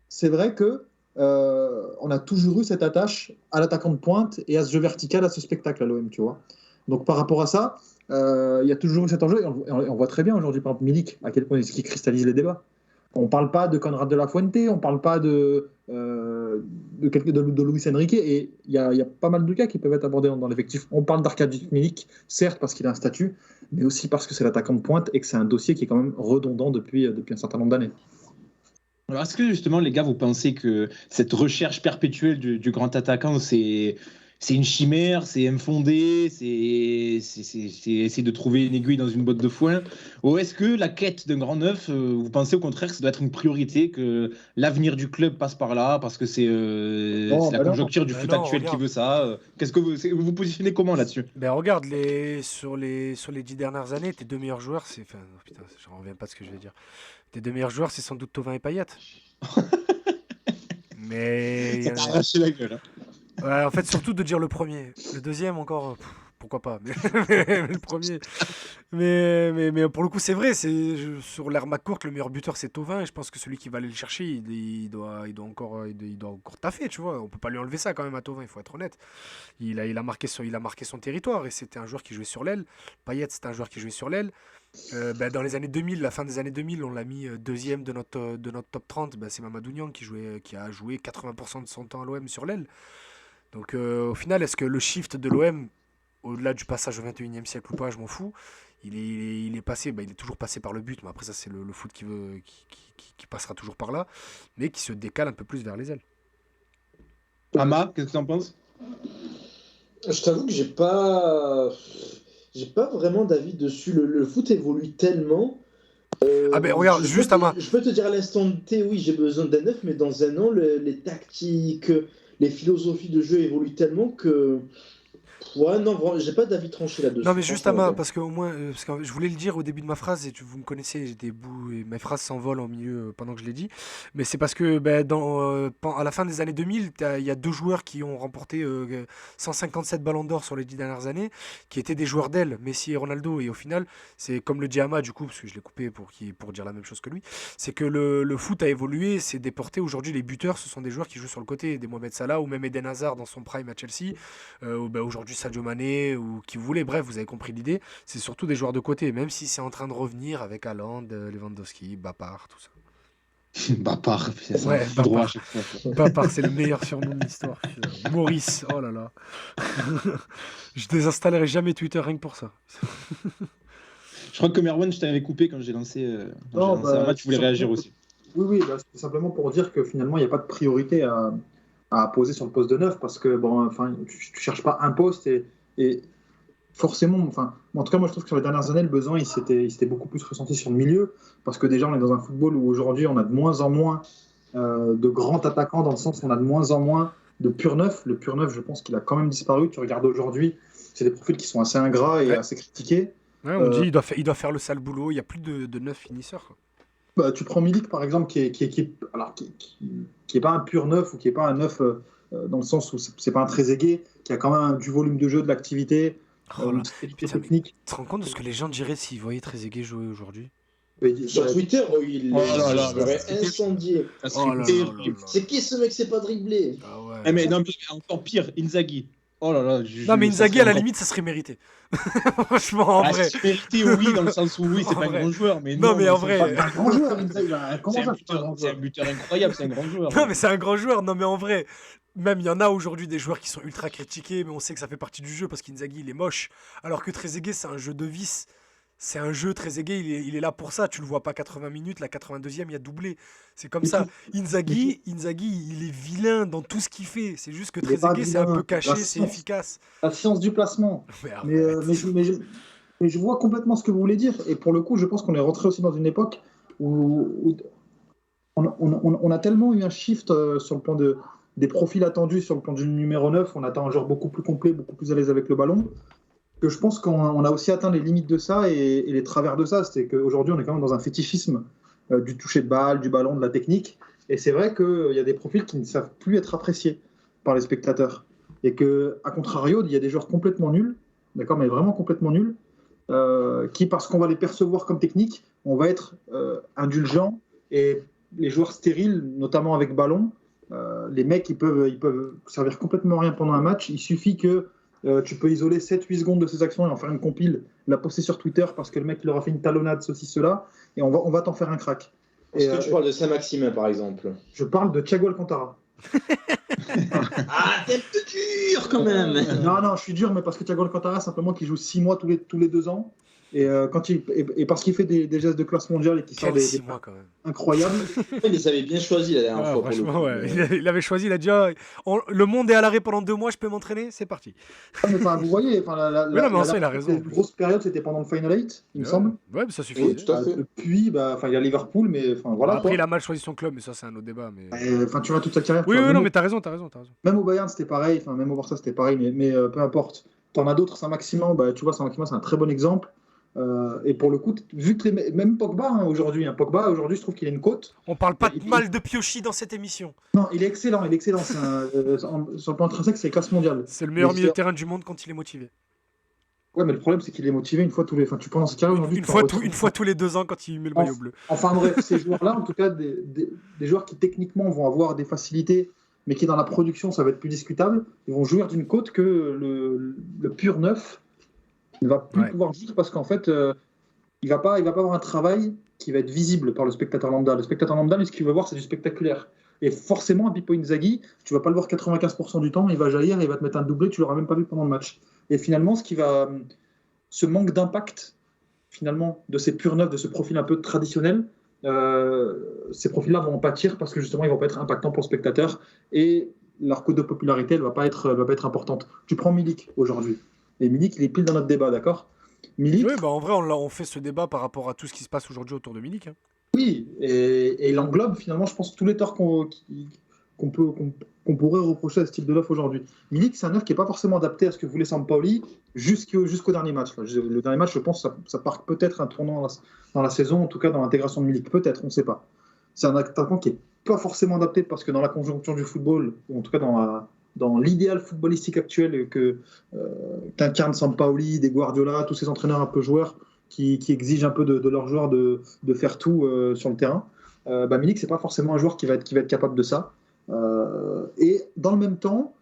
c'est vrai que on a toujours eu cette attache à l'attaquant de pointe et à ce jeu vertical, à ce spectacle à l'OM, tu vois. Donc par rapport à ça, il y a toujours eu cet enjeu. Et on voit très bien aujourd'hui, par exemple, Milik, à quel point est-ce qu'il cristallise les débats. On ne parle pas de Conrad de la Fuente, on ne parle pas de Luis Enrique, et il y a pas mal de cas qui peuvent être abordés dans l'effectif. On parle d'Arkadiusz Milik, certes parce qu'il a un statut, mais aussi parce que c'est l'attaquant de pointe et que c'est un dossier qui est quand même redondant depuis un certain nombre d'années. Alors, est-ce que justement, les gars, vous pensez que cette recherche perpétuelle du grand attaquant, c'est une chimère, c'est infondé, c'est essayer de trouver une aiguille dans une botte de foin? Ou est-ce que la quête d'un grand neuf, vous pensez au contraire que ça doit être une priorité, que l'avenir du club passe par là, parce que c'est la conjoncture du foot actuel qui veut ça? Qu'est-ce que vous vous positionnez comment là-dessus? Ben regarde, sur les 10 dernières années, tes deux meilleurs joueurs, c'est. Enfin, oh, putain, je ne reviens pas de ce que je vais dire. Tes deux meilleurs joueurs, c'est sans doute Thauvin et Payet. Mais. Ça t'a arraché la gueule. Hein. Ouais, en fait, surtout de dire le premier. Le deuxième, encore, pourquoi pas. Mais le premier. Mais pour le coup, c'est vrai. Sur l'ère McCourt, le meilleur buteur, c'est Thauvin. Et je pense que celui qui va aller le chercher, il doit encore taffer, tu vois. On peut pas lui enlever ça quand même à Thauvin, il faut être honnête. Il a marqué son territoire. Et c'était un joueur qui jouait sur l'aile. Payet, c'était un joueur qui jouait sur l'aile. Dans les années 2000, la fin des années 2000, on l'a mis deuxième de notre top 30. C'est Mamadou Niang qui a joué 80% de son temps à l'OM sur l'aile. Donc au final, est-ce que le shift de l'OM, au-delà du passage au 21e siècle ou pas, je m'en fous, il est passé, il est toujours passé par le but, mais après ça c'est le foot qui passera toujours par là, mais qui se décale un peu plus vers les ailes. Ama, qu'est-ce que tu en penses? Je t'avoue que j'ai pas vraiment d'avis dessus. Le foot évolue tellement. Regarde, juste Ama. Je peux te dire à l'instant T, oui, j'ai besoin d'un neuf, mais dans un an, les tactiques, les philosophies de jeu évoluent tellement que. Ouais, non, vraiment, j'ai pas d'avis tranché là-dessus. Non, mais juste Ama, parce que au moins, parce que je voulais le dire au début de ma phrase, et vous me connaissez, j'ai des bouts, et mes phrases s'envolent au milieu pendant que je l'ai dit. Mais c'est parce que à la fin des années 2000, il y a deux joueurs qui ont remporté 157 ballons d'or sur les 10 dernières années, qui étaient des joueurs d'aile, Messi et Ronaldo. Et au final, c'est comme le dit Ama, du coup, parce que je l'ai coupé pour dire la même chose que lui, c'est que le foot a évolué, c'est déporté. Aujourd'hui, les buteurs, ce sont des joueurs qui jouent sur le côté, des Mohamed Salah ou même Eden Hazard dans son prime à Chelsea. Aujourd'hui, Sadio Mané ou qui vous voulez, bref, vous avez compris l'idée. C'est surtout des joueurs de côté, même si c'est en train de revenir avec Haaland, Lewandowski, Bapar, tout ça. Bapar, c'est ça. Ouais, Droit à Bapar. chaque fois. Bapar, c'est le meilleur surnom de l'histoire. Putain. Maurice, oh là là. Je désinstallerai jamais Twitter rien que pour ça. Je crois que Merwan, je t'avais coupé quand j'ai lancé un match, tu voulais réagir aussi. Oui, c'est simplement pour dire que finalement, il n'y a pas de priorité à poser sur le poste de neuf parce que tu cherches pas un poste et forcément, enfin, en tout cas, moi je trouve que sur les dernières années, le besoin il s'était beaucoup plus ressenti sur le milieu, parce que déjà on est dans un football où aujourd'hui on a de moins en moins de grands attaquants, dans le sens où on a de moins en moins de pur neuf. Le pur neuf, je pense qu'il a quand même disparu. Tu regardes aujourd'hui, c'est des profils qui sont assez ingrats et Ouais. assez critiqués. Ouais, on dit il doit faire le sale boulot, il n'y a plus de 9 finisseurs, quoi. Bah, tu prends Milik par exemple, qui est pas un pur neuf ou qui est pas un neuf dans le sens où c'est pas un Trezeguet, qui a quand même du volume de jeu, de l'activité, Oh là, une qualité putain, mais technique. tu te rends compte de ce que les gens diraient s'ils voyaient Trezeguet jouer aujourd'hui? Sur Twitter, il Oh là là, serait c'était- incendié. Ça Oh serait là là terrible. là là. C'est qui ce mec, c'est pas dribblé? Ah ouais. Eh, mais non, mais encore pire, Inzaghi. Oh là là. Non, mais ça Inzaghi, serait à la encore- limite, ça serait mérité. Franchement, en Ah, vrai. c'est mérité, oui, dans le sens où oui, c'est En pas vrai. un grand joueur, mais Non, mais en c'est vrai. pas- C'est un grand joueur, Inzaghi. Comment C'est ça, un c'est pas un grand buteur, c'est un joueur? buteur incroyable, c'est un grand joueur. Non, mais c'est un grand joueur. Non, mais en vrai, même il y en a aujourd'hui des joueurs qui sont ultra critiqués, mais on sait que ça fait partie du jeu parce qu'Inzaghi, il est moche. Alors que Trezeguet, c'est un jeu de vis. C'est un jeu, Trezeguet, il est là pour ça. Tu le vois pas 80 minutes, la 82e, il y a doublé. C'est comme Mais ça. tu- Inzaghi, il est vilain dans tout ce qu'il fait. C'est juste que Il est pas Trezeguet, c'est un vilain. peu caché, La c'est science. efficace. La science du placement. Mais Mais, arrête. mais je vois complètement ce que vous voulez dire. Et pour le coup, je pense qu'on est rentré aussi dans une époque où on a tellement eu un shift sur le plan des profils attendus, sur le plan du numéro 9. On attend un joueur beaucoup plus complet, beaucoup plus à l'aise avec le ballon. Que je pense qu'on a aussi atteint les limites de ça et les travers de ça. C'est qu'aujourd'hui, on est quand même dans un fétichisme du toucher de balle, du ballon, de la technique. Et c'est vrai qu'il y a des profils qui ne savent plus être appréciés par les spectateurs. Et qu'à contrario, il y a des joueurs complètement nuls, d'accord, mais vraiment complètement nuls, qui, parce qu'on va les percevoir comme techniques, on va être indulgent. Et les joueurs stériles, notamment avec ballon, les mecs, ils peuvent servir complètement à rien pendant un match. Il suffit que tu peux isoler 7-8 secondes de ces actions et en faire une compile, la poster sur Twitter parce que le mec leur a fait une talonnade, ceci, cela, et on va t'en faire un crack. Est-ce que tu parles de Saint-Maximin, par exemple? Je parle de Thiago Alcantara. Ah, t'es un peu dur quand même. Non, je suis dur, mais parce que Thiago Alcantara, simplement, qui joue 6 mois tous les 2 ans, et parce qu'il fait des gestes de classe mondiale et qui sort Quel des 6 mois quand même. incroyables. Il les avait bien choisis la dernière Ah, fois. Pour le franchement, coup. ouais. Il avait choisi, il a dit ah, le monde est à l'arrêt pendant 2 mois, je peux m'entraîner, c'est parti. Mais, enfin, vous voyez, enfin, Oui, non, mais en soi, il a raison. la grosse période, c'était pendant le Final 8, il me semble. Ouais, mais ça suffit. Oui, tout à fait. Depuis, il y a Liverpool, mais enfin, voilà. Après, quoi. il a mal choisi son club, mais ça, c'est un autre débat. Mais... Enfin, tu vois, toute sa carrière. Oui, tu vois, oui, même non, mais t'as raison. Même au Bayern, c'était pareil. Enfin, même au Barça, c'était pareil. Mais peu importe. T'en as d'autres. Saint-Maximin, tu vois, Saint-Maximin, c'est un très bon exemple. Et pour le coup, vu que même Pogba aujourd'hui, Pogba aujourd'hui, je trouve qu'il a une cote. On parle pas de mal de Piochi dans cette émission. Non, il est excellent. C'est sur le plan intrinsèque, c'est classe mondiale. C'est le meilleur Mais milieu de terrain du monde quand il est motivé. Ouais, mais le problème, c'est qu'il est motivé une fois tous les. Enfin, tu penses qu'il aujourd'hui. Une fois tous les 2 ans quand il met le maillot bleu. Enfin bref, ces joueurs-là, en tout cas, des joueurs qui techniquement vont avoir des facilités, mais qui dans la production, ça va être plus discutable, ils vont jouir d'une cote que le pur neuf ne va plus pouvoir jouer parce qu'en fait, il va pas avoir un travail qui va être visible par le spectateur lambda. Le spectateur lambda, lui, ce qu'il va voir, c'est du spectaculaire. Et forcément, un Pippo Inzaghi, tu vas pas le voir 95% du temps, il va jaillir, il va te mettre un doublé, tu l'auras même pas vu pendant le match. Et finalement, ce manque d'impact, finalement, de ces purs neufs, de ce profil un peu traditionnel, ces profils-là vont en pâtir parce que justement, ils vont pas être impactants pour le spectateur et leur cote de popularité, elle va pas être importante. Tu prends Milik aujourd'hui. Et Milik, il est pile dans notre débat, d'accord? Milik, Oui, en vrai, on fait ce débat par rapport à tout ce qui se passe aujourd'hui autour de Milik. oui, et il englobe finalement, je pense, tous les torts qu'on pourrait reprocher à ce type de neuf aujourd'hui. Milik, c'est un neuf qui n'est pas forcément adapté à ce que voulait Sampaoli jusqu'au dernier match. Le dernier match, je pense, ça marque peut-être un tournant dans la saison, en tout cas dans l'intégration de Milik, peut-être, on ne sait pas. C'est un attaquant qui n'est pas forcément adapté parce que dans la conjoncture du football, ou en tout cas dans l'idéal footballistique actuel qu'incarne Sampaoli, des Guardiola, tous ces entraîneurs un peu joueurs qui exigent un peu de leurs joueurs de faire tout sur le terrain. Milik, c'est pas forcément un joueur qui va être capable de ça. Et dans le même temps,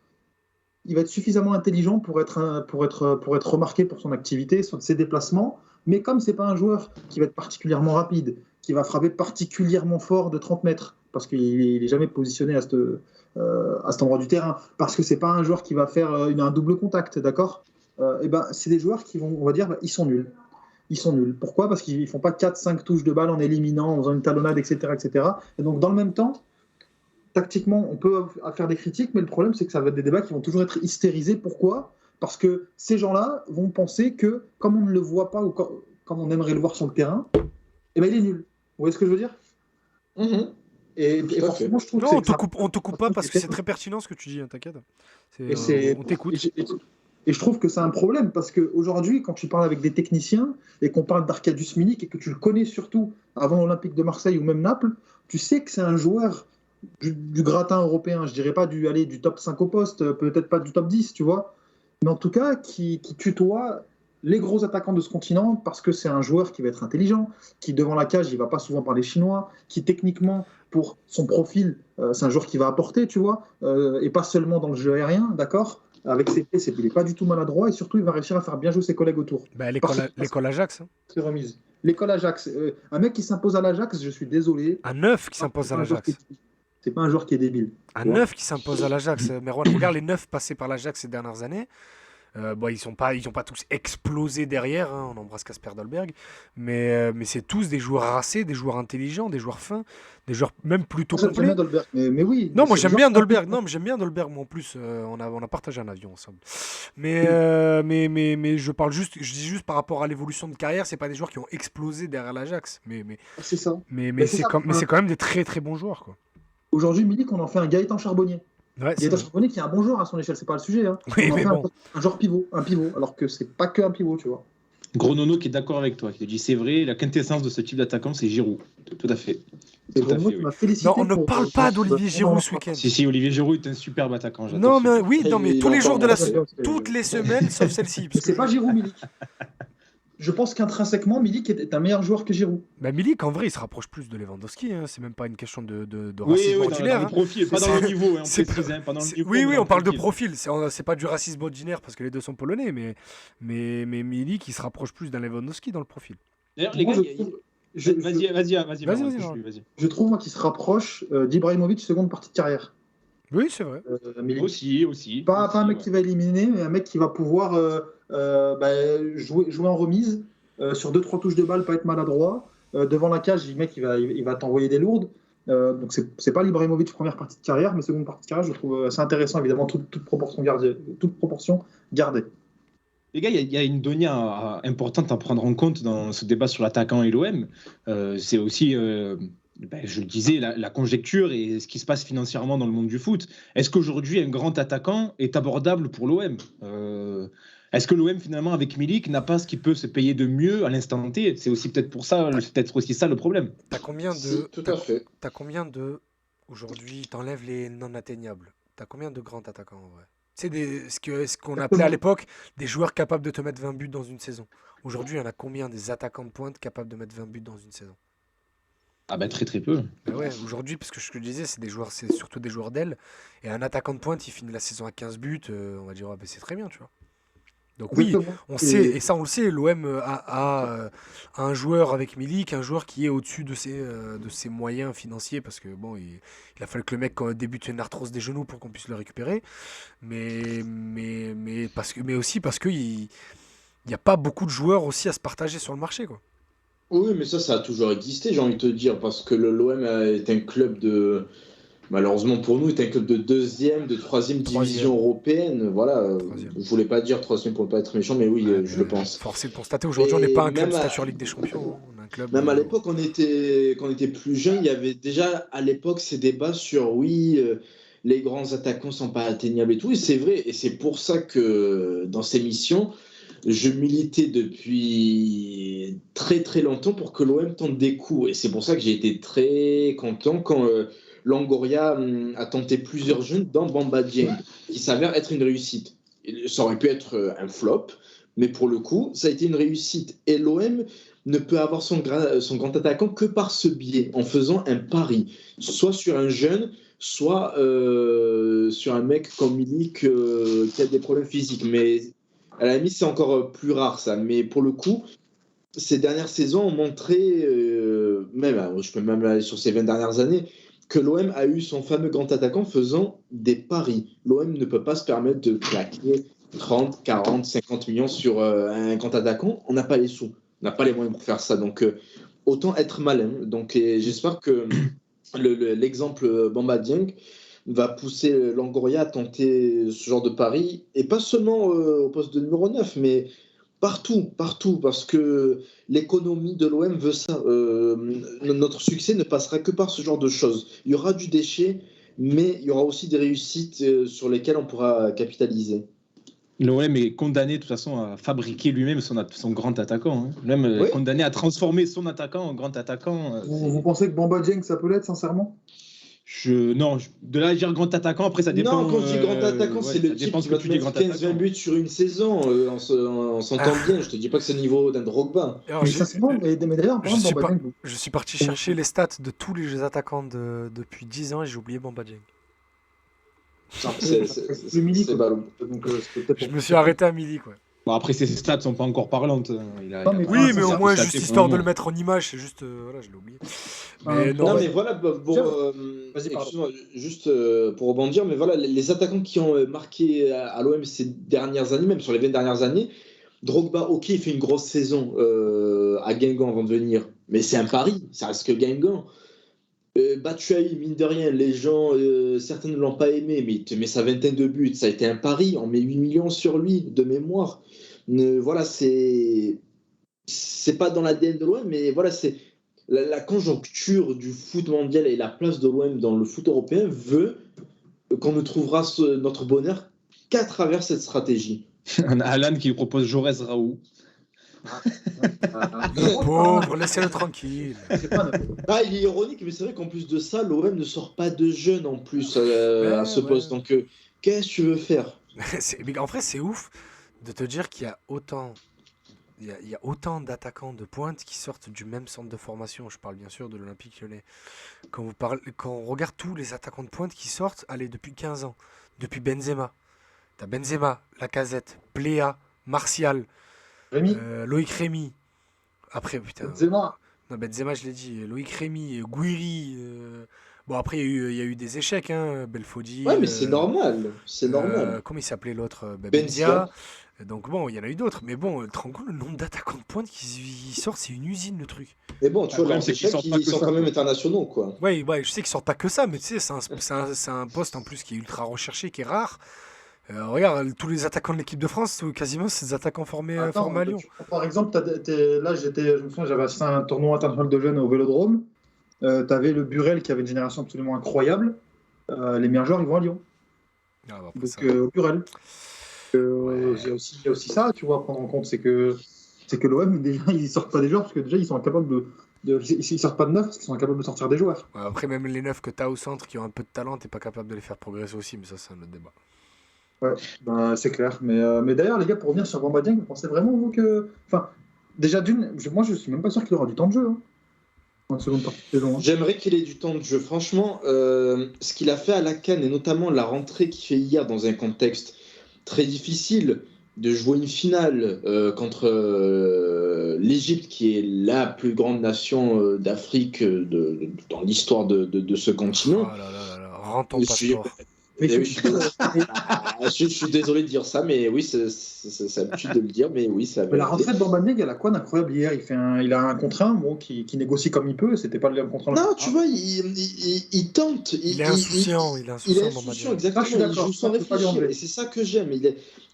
il va être suffisamment intelligent pour être remarqué pour son activité, ses déplacements. Mais comme c'est pas un joueur qui va être particulièrement rapide, qui va frapper particulièrement fort de 30 mètres, parce qu'il n'est jamais positionné à cet endroit du terrain, parce que c'est pas un joueur qui va faire un double contact, d'accord? C'est des joueurs qui vont, on va dire, ils sont nuls. Ils sont nuls. Pourquoi? Parce qu'ils ne font pas 4-5 touches de balle en éliminant, en faisant une talonnade, etc., etc. Et donc, dans le même temps, tactiquement, on peut faire des critiques, mais le problème, c'est que ça va être des débats qui vont toujours être hystérisés. Pourquoi? Parce que ces gens-là vont penser que, comme on ne le voit pas ou comme on aimerait le voir sur le terrain, eh ben, il est nul. Vous voyez ce que je veux dire? Et Tout à fait. forcément, je trouve Non, que on te coupe pas parce que c'est très pertinent ce que tu dis, hein, t'inquiète. On t'écoute. Et je trouve que c'est un problème parce qu'aujourd'hui, quand tu parles avec des techniciens et qu'on parle d'Arcadius Milik et que tu le connais surtout avant l'Olympique de Marseille ou même Naples, tu sais que c'est un joueur du gratin européen. Je dirais pas du top 5 au poste, peut-être pas du top 10, tu vois. Mais en tout cas, qui tutoie les gros attaquants de ce continent parce que c'est un joueur qui va être intelligent, qui devant la cage, il va pas souvent parler chinois, qui techniquement, pour son profil, c'est un joueur qui va apporter, tu vois, et pas seulement dans le jeu aérien, d'accord? Avec ses pieds, il n'est pas du tout maladroit et surtout, il va réussir à faire bien jouer ses collègues autour. Bah, l'école Ajax. Hein. C'est remise. L'école Ajax. Un mec qui s'impose à l'Ajax, je suis désolé. Un neuf qui s'impose à l'Ajax. C'est pas un joueur qui est débile. Un neuf qui s'impose à l'Ajax. Merwan, regarde les neufs passés par l'Ajax ces dernières années. Bon, ils n'ont pas tous explosé derrière, hein, on embrasse Casper Dolberg, mais c'est tous des joueurs racés, des joueurs intelligents, des joueurs fins, des joueurs même plutôt complets. Bien Dolberg, mais oui. Non, moi j'aime bien Dolberg. Non, mais j'aime bien Dolberg. Moi en plus, on a partagé un avion ensemble. Mais je dis juste par rapport à l'évolution de carrière, c'est pas des joueurs qui ont explosé derrière l'Ajax. C'est ça. Mais c'est quand même des très très bons joueurs, quoi. Aujourd'hui, Milik, on en fait un Gaëtan Charbonnier. Ouais, Gaëtan Charbonnier qui est un bon joueur à son échelle, c'est pas le sujet. Hein. Oui, on en mais fait bon. un joueur pivot, alors que c'est pas que un pivot, tu vois. Gros Nono qui est d'accord avec toi, qui te dit c'est vrai, la quintessence de ce type d'attaquant, c'est Giroud. Tout à fait. C'est Tout à Bruno fait, qui oui. m'a félicité. Non, on ne parle pas d'Olivier Giroud ce week-end. Si, Olivier Giroud est un superbe attaquant. Non, mais oui, non, mais Il tous les entend jours de la bien. toutes les semaines, sauf celle-ci. Mais parce c'est que- pas Giroud, Milik. Je pense qu'intrinsèquement, Milik est un meilleur joueur que Giroud. Bah, Milik, en vrai, il se rapproche plus de Lewandowski. Hein. C'est même pas une question de Oui, racisme dans ordinaire. le hein. profil, pas dans C'est- le niveau. Hein, on c'est précise, hein, pas dans le niveau, Oui, mais oui, dans on parle de le profil. C'est pas du racisme ordinaire parce que les deux sont polonais, mais Milik, il se rapproche plus d'un Lewandowski dans le profil. D'ailleurs, les Moi, gars, vas-y. Je trouve moi qu'il se rapproche d'Ibrahimovic seconde partie de carrière. Oui, c'est vrai. Milik. Aussi. Pas un mec qui va éliminer, mais un mec qui va pouvoir jouer en remise sur 2-3 touches de balle, pas être maladroit. Devant la cage, le mec il va t'envoyer des lourdes. Donc c'est pas l'Ibrahimovic première partie de carrière, mais seconde partie de carrière, je trouve assez intéressant, évidemment, toute proportion gardée. Les gars, il y a une donnée importante à prendre en compte dans ce débat sur l'attaquant et l'OM. C'est aussi, je le disais, la conjecture et ce qui se passe financièrement dans le monde du foot. Est-ce qu'aujourd'hui, un grand attaquant est abordable pour l'OM ? Est-ce que l'OM, finalement, avec Milik, n'a pas ce qui peut se payer de mieux à l'instant T ? C'est aussi peut-être aussi ça le problème. T'as combien de. Si, tout à fait. T'as combien de. Aujourd'hui, t'enlèves les non atteignables. T'as combien de grands attaquants en vrai ? C'est ce qu'on appelait à l'époque des joueurs capables de te mettre 20 buts dans une saison. Aujourd'hui, il y en a combien des attaquants de pointe capables de mettre 20 buts dans une saison ? Ah ben très très peu. Ben ouais, aujourd'hui, parce que ce que je disais, c'est surtout des joueurs d'aile. Et un attaquant de pointe, il finit la saison à 15 buts, on va dire, ah ben c'est très bien, tu vois. Donc oui, Exactement. on sait, et ça on le sait, l'OM a un joueur avec Milik, un joueur qui est au-dessus de ses moyens financiers, parce que bon, il a fallu que le mec débute une arthrose des genoux pour qu'on puisse le récupérer, mais aussi parce qu'il n'y a pas beaucoup de joueurs aussi à se partager sur le marché, quoi. Oui, mais ça a toujours existé, j'ai envie de te dire, parce que l'OM est un club de. Malheureusement pour nous, est un club de deuxième, de troisième division européenne. Voilà. Troisième. Je voulais pas dire troisième pour ne pas être méchant, mais oui, je le pense. Forcé de constater, aujourd'hui, on n'est Et pas un club même stature Ligue des Champions. On est un club, Même à l'époque, quand on était plus jeune, il y avait déjà à l'époque ces débats sur les grands attaquants sont pas atteignables et tout. Et c'est vrai, et c'est pour ça que dans ces missions, je militais depuis très très longtemps pour que l'OM tente des coups. Et c'est pour ça que j'ai été très content quand Longoria a tenté plusieurs jeunes dans Bamba Dieng, qui s'avère être une réussite. Ça aurait pu être un flop, mais pour le coup, ça a été une réussite. Et l'OM ne peut avoir son grand attaquant que par ce biais, en faisant un pari, soit sur un jeune, soit sur un mec comme Milik qui a des problèmes physiques. Mais à la limite, c'est encore plus rare ça. Mais pour le coup, ces dernières saisons ont montré, je peux même aller sur ces 20 dernières années, que l'OM a eu son fameux grand attaquant faisant des paris. L'OM ne peut pas se permettre de claquer 30, 40, 50 millions sur un grand attaquant. On n'a pas les sous, on n'a pas les moyens pour faire ça. Donc, autant être malin. Donc, j'espère que l'exemple Bamba Dieng va pousser Longoria à tenter ce genre de pari, et pas seulement au poste de numéro 9, mais partout, parce que l'économie de l'OM veut ça. Notre succès ne passera que par ce genre de choses. Il y aura du déchet, mais il y aura aussi des réussites sur lesquelles on pourra capitaliser. L'OM est condamné de toute façon à fabriquer lui-même son grand attaquant. L'OM est condamné à transformer son attaquant en grand attaquant. Vous pensez que Bamba Dieng, ça peut l'être, sincèrement? De là à dire grand attaquant, après ça dépend. Non, quand je dis grand attaquant, c'est le type qui va te mettre 15-20 buts sur une saison. On s'entend bien. Je te dis pas que c'est le niveau d'un Drogba. Mais d'ailleurs, je suis parti chercher les stats de tous les attaquants depuis 10 ans et j'ai oublié Bamba Dieng. C'est ballon. Je me suis arrêté à midi, quoi. Bon, après, ses stats sont pas encore parlantes. Mais au moins, juste histoire de le mettre en image, c'est juste. Voilà, je l'ai oublié. Mais voilà, excuse-moi, juste pour rebondir, mais voilà, les attaquants qui ont marqué à l'OM ces dernières années, même sur les 20 dernières années, Drogba, ok, il fait une grosse saison à Guingamp avant de venir, mais c'est un pari, ça reste que Guingamp. Batshuayi, mine de rien, les gens, certains ne l'ont pas aimé, mais il te met sa vingtaine de buts, ça a été un pari, on met 8 millions sur lui, de mémoire. Voilà, c'est pas dans l'ADN de l'OM, mais voilà, c'est la conjoncture du foot mondial et la place de l'OM dans le foot européen veut qu'on ne trouvera notre bonheur qu'à travers cette stratégie. On a Alan qui propose Jaurès Raoult. Pauvre, laissez-le tranquille. Il est ironique, mais c'est vrai qu'en plus de ça, l'OM ne sort pas de jeunes en plus à ce poste. Donc, qu'est-ce que tu veux faire? Mais en vrai, c'est ouf de te dire qu'il y a autant. Il y a autant d'attaquants de pointe qui sortent du même centre de formation. Je parle bien sûr de l'Olympique Lyonnais. Quand on regarde tous les attaquants de pointe qui sortent, depuis 15 ans, depuis Benzema. T'as Benzema, Lacazette, Pléa, Martial, Loïc Rémy. Après, putain. Benzema. Non, Benzema, je l'ai dit. Loïc Rémy, Gouiri. Bon, après, il y a eu des échecs, Belfodil. Ouais, mais c'est normal. C'est normal. Comment il s'appelait l'autre? Benzia. Donc bon, il y en a eu d'autres. Mais bon, te rends compte, le nombre d'attaquants de pointe qui sortent, c'est une usine, le truc. Mais bon, tu vois, c'est qu'ils sont quand même internationaux, quoi. Ouais, je sais qu'ils sortent pas que ça, mais tu sais, c'est un poste en plus qui est ultra recherché, qui est rare. Regarde, tous les attaquants de l'équipe de France, quasiment, c'est des attaquants formés à Lyon. Par exemple, là, je me souviens, j'avais assisté à un tournoi international de jeunes au Vélodrome. Tu avais le Burel qui avait une génération absolument incroyable. Les meilleurs joueurs, ils vont à Lyon. Au Burel. Il y a aussi ça, tu vois, à prendre en compte, c'est que l'OM, déjà, ils sortent pas des joueurs parce que déjà, ils sont incapables ils sortent pas de neufs parce qu'ils sont incapables de sortir des joueurs. Ouais, après, même les neufs que tu as au centre qui ont un peu de talent, t'es pas capable de les faire progresser aussi, mais ça, c'est un autre débat. Ouais, c'est clair. Mais d'ailleurs, les gars, pour revenir sur Bamba Dieng, vous pensez vraiment, vous, que. Enfin, déjà, moi, je suis même pas sûr qu'il aura du temps de jeu. En seconde partie de saison. J'aimerais qu'il ait du temps de jeu. Franchement, ce qu'il a fait à la CAN, et notamment la rentrée qu'il fait hier dans un contexte très difficile, de jouer une finale contre l'Égypte, qui est la plus grande nation d'Afrique dans l'histoire de ce continent. Oh là, rends ton passeport. Je suis désolé de dire ça, mais oui, c'est l'habitude de le dire, mais oui, c'est la rentrée de Bamba Dieng, elle a quoi d'incroyable hier? Il a un contre un, qui négocie comme il peut, c'était pas le contre un. Non, tu vois, il tente. Il est insouciant, exactement. Il joue sans réfléchir, et c'est ça que j'aime.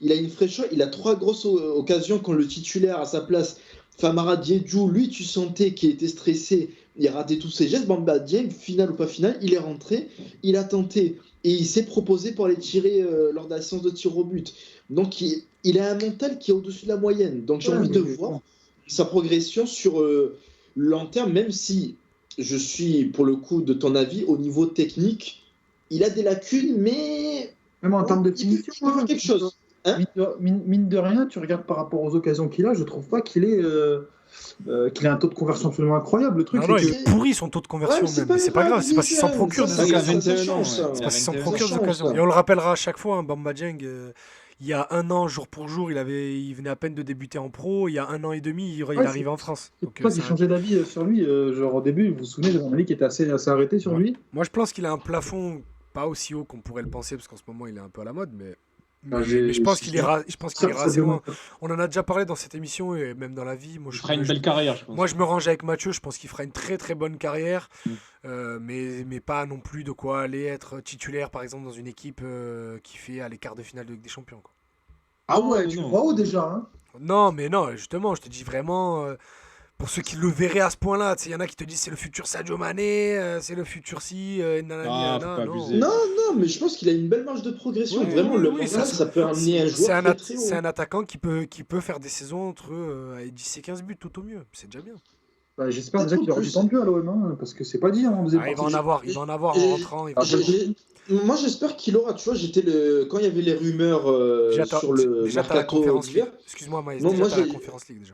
Il a une fraîcheur, il a 3 grosses occasions quand le titulaire à sa place, Famara Diédhiou, lui, tu sentais qu'il était stressé, il a raté tous ses gestes. Bamba Dieng, finale ou pas finale, il est rentré, il a tenté. Et il s'est proposé pour aller tirer lors de la séance de tir au but. Donc il a un mental qui est au-dessus de la moyenne. Donc j'ai envie de voir sa progression sur long terme, même si je suis pour le coup de ton avis, au niveau technique, il a des lacunes, mais... Même en termes de finition, il peut faire quelque chose. Mine de rien, tu regardes par rapport aux occasions qu'il a, je trouve pas qu'il ait un taux de conversion absolument incroyable. Le truc, il est pourri son taux de conversion, même. C'est pas grave, c'est parce qu'il s'en procure des occasions. C'est parce qu'il s'en procure des occasions. Et on le rappellera à chaque fois, Bamba Dieng, il y a 1 an, jour pour jour, il venait à peine de débuter en pro. Il y a 1 an et demi, il arrivait en France. J'ai changé d'avis sur lui. Genre au début, vous vous souvenez, mon avis qui était assez arrêté sur lui. Moi, je pense qu'il a un plafond pas aussi haut qu'on pourrait le penser, parce qu'en ce moment, il est un peu à la mode, mais Bah, Mais je pense qu'il ira, je pense qu'il Ça, ira ça assez loin. demande- On en a déjà parlé dans cette émission et même dans la vie. Il fera une belle carrière, je pense. Moi, je me range avec Mathieu. Je pense qu'il fera une très très bonne carrière, Mm. mais pas non plus de quoi aller être titulaire, par exemple, dans une équipe qui fait à l'écart de finale de Ligue des Champions, quoi. Ah ouais, Non, tu non. le vois où déjà hein. Non, mais non, justement, je te dis vraiment, pour ceux qui le verraient à ce point-là, tu sais, il y en a qui te disent c'est le futur Sadio Mané, c'est le futur si, nanani, Ah, faut nanana, pas non. abuser. Non, mais je pense qu'il a une belle marge de progression. Oui, Vraiment, oui, le oui, mental, ça- ça peut amener un joueur très, très haut. C'est un attaquant qui peut faire des saisons entre 10 et 15 buts, tout au mieux. C'est déjà bien. Bah, j'espère Peut-être déjà qu'il aura plus. du temps de jeu à l'OM, hein, parce que c'est pas dit en deuxième Ah, il va partie. en avoir, il va en avoir Et- en rentrant. Il va en Ah, avoir. Moi, j'espère qu'il aura. Tu vois, quand il y avait les rumeurs Déjà, sur le déjà, t'as la mercato Conférence League. d'hiver. Excuse-moi, Maïs, Non, déjà, moi, t'as la j'ai- Conférence League déjà.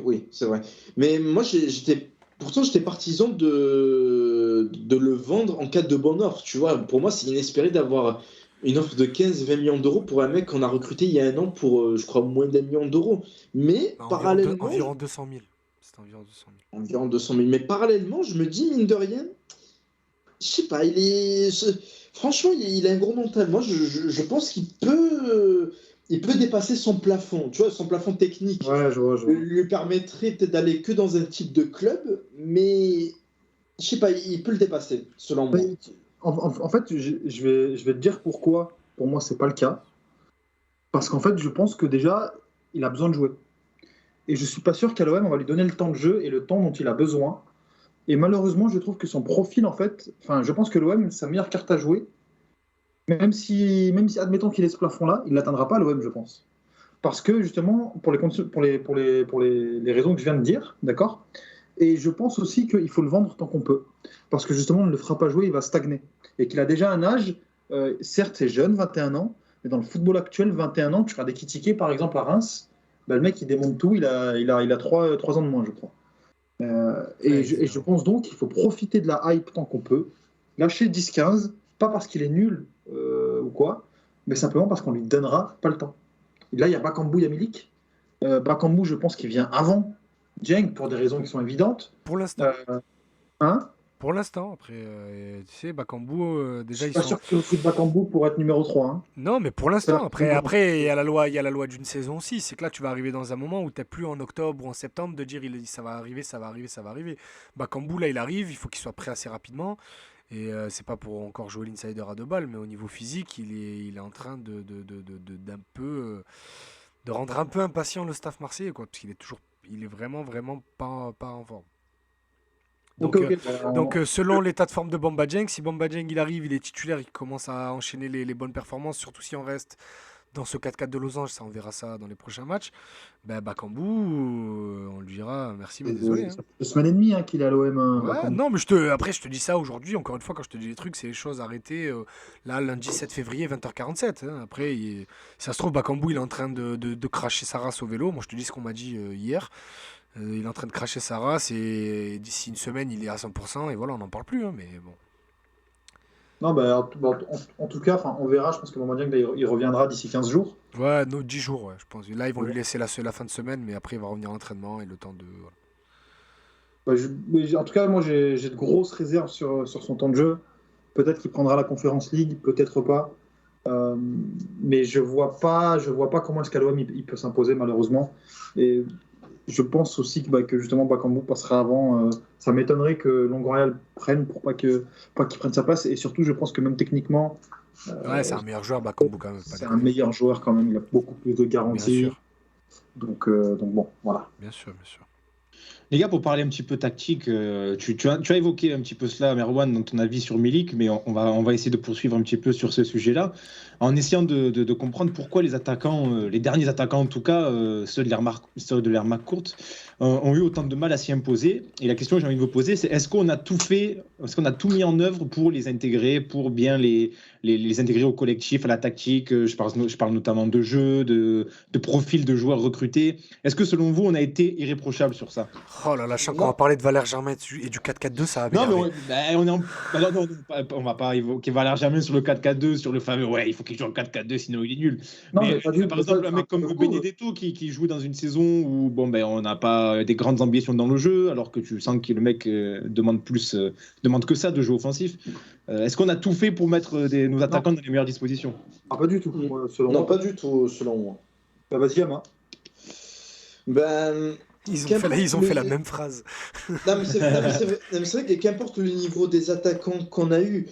Oui, c'est vrai. Mais moi, j'étais partisan de le vendre en cas de bonne offre. Tu vois, pour moi, c'est inespéré d'avoir une offre de 15-20 millions d'euros pour un mec qu'on a recruté il y a un an pour, je crois, moins d'un million d'euros. Mais Bah, parallèlement, environ 200 000. C'est environ 200 000. environ 200 000. Mais parallèlement, je me dis, mine de rien, je sais pas, franchement, il a un gros mental. Moi, je pense il peut dépasser son plafond. Tu vois, son plafond technique. Ouais, je vois. Lui permettrait peut-être d'aller que dans un type de club, mais je sais pas, il peut le dépasser, selon moi. Mais, en fait, je vais te dire pourquoi, pour moi, c'est pas le cas. Parce qu'en fait, je pense que déjà, il a besoin de jouer. Et je suis pas sûr qu'à l'OM, on va lui donner le temps de jeu et le temps dont il a besoin. Et malheureusement, je trouve que son profil, en fait, enfin, je pense que l'OM, sa meilleure carte à jouer, même si admettons qu'il ait ce plafond-là, il l'atteindra pas à l'OM, je pense. Parce que justement, pour les raisons que je viens de dire, d'accord. Et je pense aussi qu'il faut le vendre tant qu'on peut. Parce que justement, on ne le fera pas jouer, il va stagner. Et qu'il a déjà un âge, certes, c'est jeune, 21 ans, mais dans le football actuel, 21 ans, tu regardes des Kitike, par exemple, à Reims, bah, le mec, il démonte tout, il a 3 ans de moins, je crois. Ouais, Je pense donc qu'il faut profiter de la hype tant qu'on peut, lâcher 10-15, pas parce qu'il est nul ou quoi, mais simplement parce qu'on lui donnera pas le temps. Et là, il y a Bakambu, il y a Milik. Bakambu, je pense qu'il vient avant Dieng pour des raisons qui sont évidentes. Pour l'instant. Hein Pour l'instant, après, tu sais, Bakambu, Je déjà, suis ils pas sont. sûr qu'il faut Bakambu pour être numéro 3. Hein. Non, mais pour l'instant, Ça, après, il y a la loi d'une saison aussi. C'est que là, tu vas arriver dans un moment où tu n'es plus en octobre ou en septembre de dire ça va arriver, ça va arriver, ça va arriver. Bakambu, là, il arrive, il faut qu'il soit prêt assez rapidement. Et c'est pas pour encore jouer l'insider à 2 balles, mais au niveau physique, il est en train d'un peu de rendre un peu impatient le staff marseillais, quoi, parce il est vraiment pas en forme. Donc, Ok. selon l'état de forme de Bamba Dieng, si Bamba Dieng il arrive, il est titulaire, il commence à enchaîner les bonnes performances, surtout si on reste dans ce 4-4 de losange, ça on verra ça dans les prochains matchs. Ben Bakambu, on lui dira merci mais désolé. Ça fait 2 semaines et demie qu'il est à l'OM. Ouais, Bakambu. non, mais après je te dis ça aujourd'hui, encore une fois, quand je te dis les trucs, c'est les choses arrêtées là, lundi 7 février, 20h47. Hein. Après, ça se trouve, Bakambu il est en train de cracher sa race au vélo. Moi je te dis ce qu'on m'a dit hier. Il est en train de cracher sa race et d'ici une semaine il est à 100% et voilà, on n'en parle plus. Hein, mais bon. Non, en tout cas, on verra. Je pense que Bamba Dieng, il reviendra d'ici 15 jours. Ouais, 10 jours, ouais, je pense. Là, ils vont Ouais. lui laisser la fin de semaine, mais après, il va revenir à l'entraînement et le temps de. Voilà. Mais en tout cas, moi, j'ai de grosses réserves sur son temps de jeu. Peut-être qu'il prendra la Conference League, peut-être pas. Mais je vois pas comment est-ce qu'à l'OM il peut s'imposer, malheureusement. Et je pense aussi que justement Bakambu passera avant. Ça m'étonnerait que Longoria le prenne pour pas qu'il prenne sa place. Et surtout, je pense que même techniquement, Ouais, c'est un meilleur joueur, Bakambu, quand même. Pas c'est un déconner. meilleur joueur quand même. Il a beaucoup plus de Bien garanties. sûr, Donc bon, voilà. bien sûr, bien sûr. Les gars, pour parler un petit peu tactique, tu as évoqué un petit peu cela, Merwan, dans ton avis sur Milik, mais on va essayer de poursuivre un petit peu sur ce sujet-là, en essayant de comprendre pourquoi les attaquants, les derniers attaquants en tout cas, ceux de l'ère McCourt, ont eu autant de mal à s'y imposer. Et la question que j'ai envie de vous poser, c'est est-ce qu'on a tout fait, est-ce qu'on a tout mis en œuvre pour les intégrer, pour bien les intégrer au collectif, à la tactique? Je parle notamment de jeu, de profil de joueurs recrutés. Est-ce que selon vous, on a été irréprochable sur ça? Oh là là, je sens qu'on Non. va parler de Valère Germain et du 4-4-2, ça va Non, mais m'énerver. on est en. Non, on va pas évoquer Valère Germain sur le 4-4-2, sur le fameux. Ouais, il faut qu'il joue en 4-4-2, sinon il est nul. Non, Mais mais pas du par tout. exemple, un mec Pour comme le coup, Benedetto qui joue dans une saison où bon, ben, on n'a pas des grandes ambitions dans le jeu, alors que tu sens que le mec demande que ça de jeu offensif. Est-ce qu'on a tout fait pour mettre nos non, attaquants dans les meilleures dispositions? pas du tout. Moi, selon Non, moi, pas du tout, selon moi. Bah, vas-y, Yama. Ben, Ils ont fait la le- même phrase. Non, mais c'est vrai que qu'importe le niveau des attaquants qu'on a eu,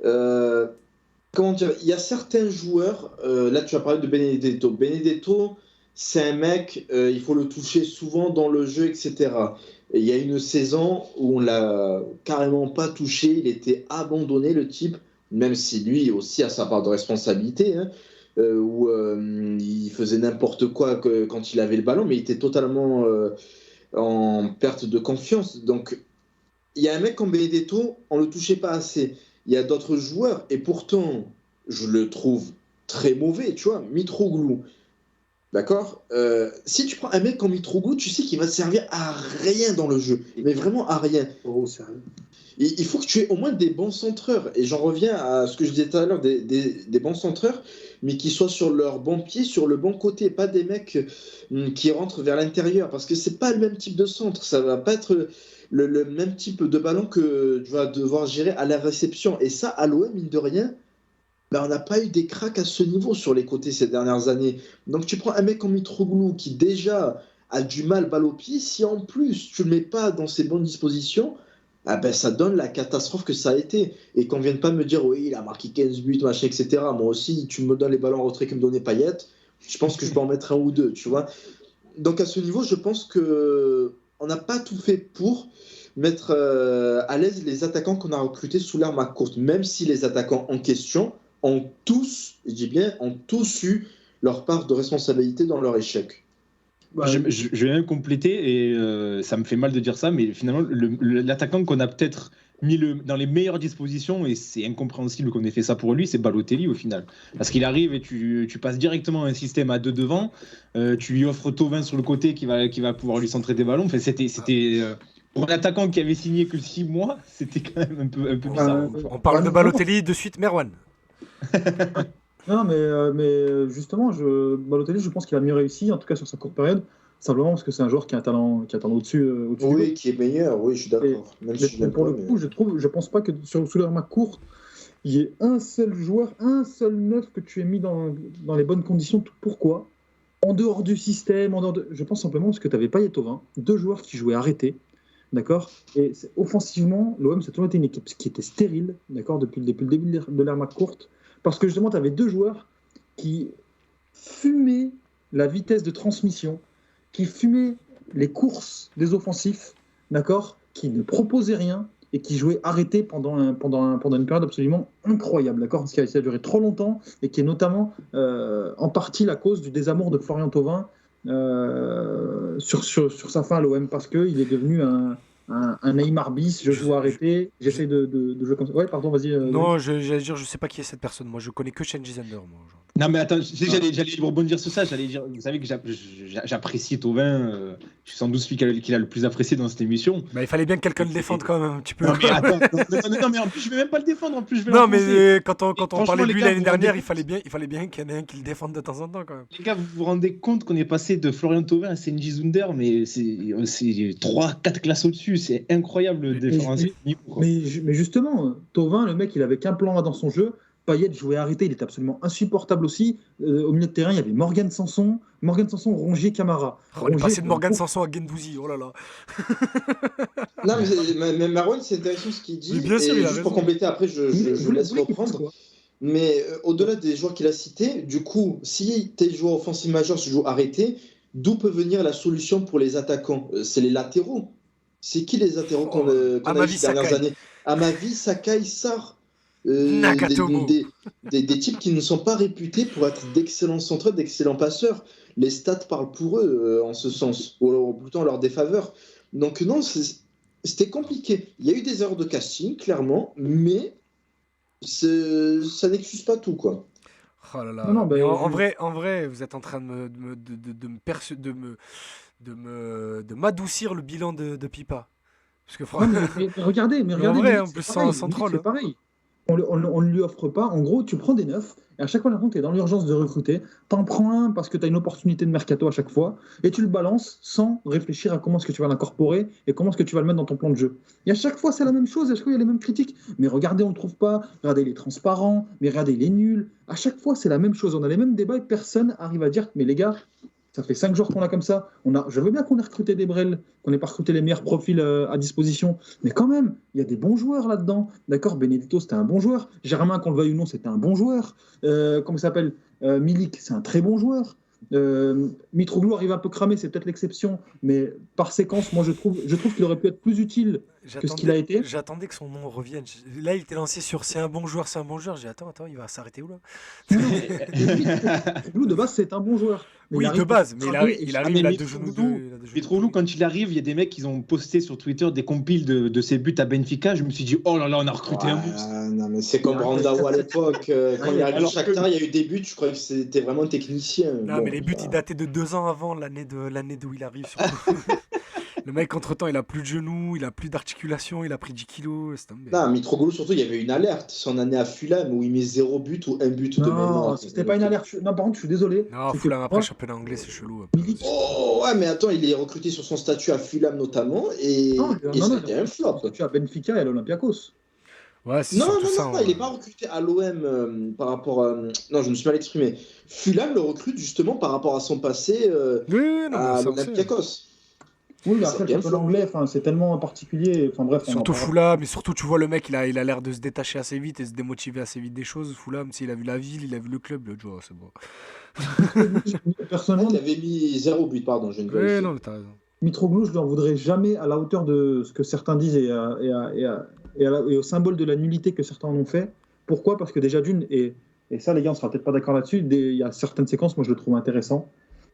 comment dire, il y a certains joueurs, là tu as parlé de Benedetto. Benedetto, c'est un mec, il faut le toucher souvent dans le jeu, etc. Et il y a une saison où on l'a carrément pas touché, il était abandonné le type, même si lui aussi a sa part de responsabilité, hein, où il faisait n'importe quoi quand il avait le ballon, mais il était totalement en perte de confiance. Donc il y a un mec comme Benedetto, on le touchait pas assez. Il y a d'autres joueurs, et pourtant, je le trouve très mauvais, tu vois, Mitroglou. D'accord. Si tu prends un mec comme Mitroglou, tu sais qu'il va te servir à rien dans le jeu, mais vraiment à rien. Oh, sérieux. Il faut que tu aies au moins des bons centreurs. Et j'en reviens à ce que je disais tout à l'heure, des bons centreurs, mais qui soient sur leur bon pied, sur le bon côté, pas des mecs qui rentrent vers l'intérieur, parce que c'est pas le même type de centre. Ça va pas être le même type de ballon que tu vas devoir gérer à la réception. Et ça, à l'OM, mine de rien, ben, on n'a pas eu des cracks à ce niveau sur les côtés ces dernières années. Donc tu prends un mec comme Mitroglou qui déjà a du mal balle au pied, si en plus tu le mets pas dans ses bonnes dispositions, ah ben, ça donne la catastrophe que ça a été. Et qu'on vienne pas me dire, oui, il a marqué 15 buts, machin, etc. Moi aussi, tu me donnes les ballons en retrait que me donnait Payet, je pense que je peux en mettre un ou deux, tu vois. Donc à ce niveau, je pense que on n'a pas tout fait pour mettre à l'aise les attaquants qu'on a recrutés sous l'ère McCourt, même si les attaquants en question ont tous, je dis bien, ont tous eu leur part de responsabilité dans leur échec. Bah, Je vais même compléter, et ça me fait mal de dire ça, mais finalement, l'attaquant qu'on a peut-être mis dans les meilleures dispositions, et c'est incompréhensible qu'on ait fait ça pour lui, c'est Balotelli au final. Parce qu'il arrive et tu passes directement à un système à deux devant, tu lui offres Thauvin sur le côté qui va pouvoir lui centrer des ballons. Enfin, c'était pour un attaquant qui avait signé que 6 mois, c'était quand même un peu bizarre. On parle de non, Balotelli de suite, Merwan. non, mais justement, Balotelli, je pense qu'il a mieux réussi, en tout cas sur sa courte période, simplement parce que c'est un joueur qui a un talent au-dessus, au-dessus du lot. Oui, qui est meilleur, oui, je suis d'accord. Même si je Mais l'aime pour pas, le mais- coup, je pense pas que sous leur McCourt, il y ait un seul joueur, un seul neuf que tu aies mis dans les bonnes conditions. Pourquoi? En dehors du système, je pense simplement parce que tu avais Payet Thauvin, deux joueurs qui jouaient arrêtés, d'accord? Et offensivement, l'OM, ça a toujours été une équipe qui était stérile, d'accord, depuis le début de l'ère McCourt, parce que justement, tu avais deux joueurs qui fumaient la vitesse de transmission, qui fumaient les courses des offensifs, d'accord, qui ne proposaient rien et qui jouaient arrêté pendant une période absolument incroyable, d'accord, parce que ça a duré trop longtemps et qui est notamment en partie la cause du désamour de Florian Thauvin sur sa fin à l'OM, parce qu'il est devenu un Neymar bis, je joue arrêté, j'essaie de jouer comme ça. Ouais, pardon, vas-y. Non, j'allais dire, je sais pas qui est cette personne. Moi, je connais que Shenji Zander, moi. Genre. Non, mais attends, tu sais, j'allais rebondir sur ça. J'allais dire, vous savez que j'apprécie Thauvin. Je suis sans doute celui qu'il a le plus apprécié dans cette émission. Bah, il fallait bien que quelqu'un le défende quand même un petit peu. Non, mais attends, non, mais en plus, je vais même pas le défendre. En plus, je vais Non, mais l'enfoncer. quand on Franchement, parlait de les lui gars, l'année vous dernière, rendez il fallait bien qu'il y en ait un qui le défende de temps en temps quand même. Les gars, vous vous rendez compte qu'on est passé de Florian Thauvin à Senji Zunder, mais c'est 3-4 classes au-dessus. C'est incroyable le différentiel. Mais justement, Thauvin, le mec, il avait qu'un plan A dans son jeu. Payet jouait arrêté, il était absolument insupportable aussi. Au milieu de terrain, il y avait Morgan Sanson, Rongier, Camara. On est passé de Morgan Sanson à Gendouzi, oh là là. Non, mais Marwan, c'est intéressant ce qu'il dit. Mais bien sûr, et il a juste pour raison. compléter, après, je laisse reprendre. Mais au-delà des joueurs qu'il a cités, du coup, si tes joueurs offensifs majeurs se jouent arrêtés, d'où peut venir la solution pour les attaquants? C'est les latéraux. C'est qui les latéraux qu'on a eu Amavi ces dernières Sakai. années? Amavi, Sakai, Sarr. Nagatomo. Des types qui ne sont pas réputés pour être d'excellents centreurs, d'excellents passeurs. Les stats parlent pour eux en ce sens, ou alors plutôt en leur défaveur. Donc non, c'était compliqué. Il y a eu des erreurs de casting, clairement, mais ça n'excuse pas tout, quoi. Oh là là. Non, Mais bah, en vrai, vous êtes en train de me de m'adoucir le bilan de Pipa. Parce que Ouais, franchement, mais regardez, Mais en vrai, Milik, en c'est plus, pareil. sans Milik, troll, c'est hein. pareil. On ne lui offre pas. En gros, tu prends des neufs, et à chaque fois, tu es dans l'urgence de recruter. T'en prends un parce que tu as une opportunité de mercato à chaque fois, et tu le balances sans réfléchir à comment est-ce que tu vas l'incorporer et comment est-ce que tu vas le mettre dans ton plan de jeu. Et à chaque fois, c'est la même chose, à chaque fois, il y a les mêmes critiques. Mais regardez, on ne le trouve pas. Regardez, il est transparent. Mais regardez, il est nul. À chaque fois, c'est la même chose. On a les mêmes débats et personne arrive à dire, mais les gars, ça fait 5 jours qu'on l'a comme ça. Je veux bien qu'on ait recruté des Brel, qu'on n'ait pas recruté les meilleurs profils à disposition. Mais quand même, il y a des bons joueurs là-dedans. D'accord, Benedetto, c'était un bon joueur. Germain, qu'on le veuille ou non, c'était un bon joueur. Comment il s'appelle Milik, c'est un très bon joueur. Mitroglou arrive un peu cramé, c'est peut-être l'exception. Mais par séquence, moi, je trouve qu'il aurait pu être plus utile que ce qu'il a été. j'attendais que son nom revienne. Là, il était lancé sur c'est un bon joueur, c'est un bon joueur. J'ai dit, attends, il va s'arrêter où là? Mitroglou, de base, c'est un bon joueur. Mais Oui, il arrive de base, mais cramé il et arrive, mais il a Mitroglou, deux genoux Mitroglou, quand il arrive, il y a des mecs qui ont posté sur Twitter des compiles de ses buts à Benfica. Je me suis dit, oh là là, on a recruté un monstre. Non, mais c'est comme Il a Brandao à l'époque. Quand il est arrivé au Alors que- Shakhtar, il y a eu des buts, je croyais que c'était vraiment un technicien. Non, Bon, mais les buts, bah, ils dataient de 2 ans avant l'année d'où il arrive. Surtout. Le mec, entre-temps, il a plus de genoux, il a plus d'articulation, il a pris 10 kilos. C'est un mec. Non, Mitroglou, surtout, il y avait une alerte. Son année à Fulham où il met 0 but ou 1 but de Non, mémoire. c'était pas une alerte. Non, par contre, je suis désolé. Non, C'est que Fulham, après, moi, championnat anglais, c'est chelou. Milik, Oh, ouais, mais attends, il est recruté sur son statut à Fulham notamment et, non, et non, ça non, a été un flop. tu as Benfica et à l'Olympiakos. Ouais, c'est Non, surtout non, ça. non, non, il n'est pas recruté à l'OM par rapport à... Non, je me suis mal exprimé. Fulham le recrute justement par rapport à son passé Oui, oui, non, mais à ça, on sait. l'Olympiakos. Oui, mais C'est après, le bien championnat fort. anglais, enfin, c'est tellement particulier. Enfin, bref, on en Surtout parlera. Fulham, mais surtout, tu vois, le mec, il a l'air de se détacher assez vite et se démotiver assez vite des choses. Fulham, s'il a vu la ville, il a vu le club, l'autre jour, c'est bon. Personnellement, Il avait mis 0 but, pardon, je ne Oui, vérifie. non, mais t'as raison. Mitroglou, je ne lui en voudrais jamais à la hauteur de ce que certains disent et au symbole de la nullité que certains en ont fait. Pourquoi? Parce que déjà d'une, et ça les gars on sera peut-être pas d'accord là-dessus, il y a certaines séquences, moi je le trouve intéressant,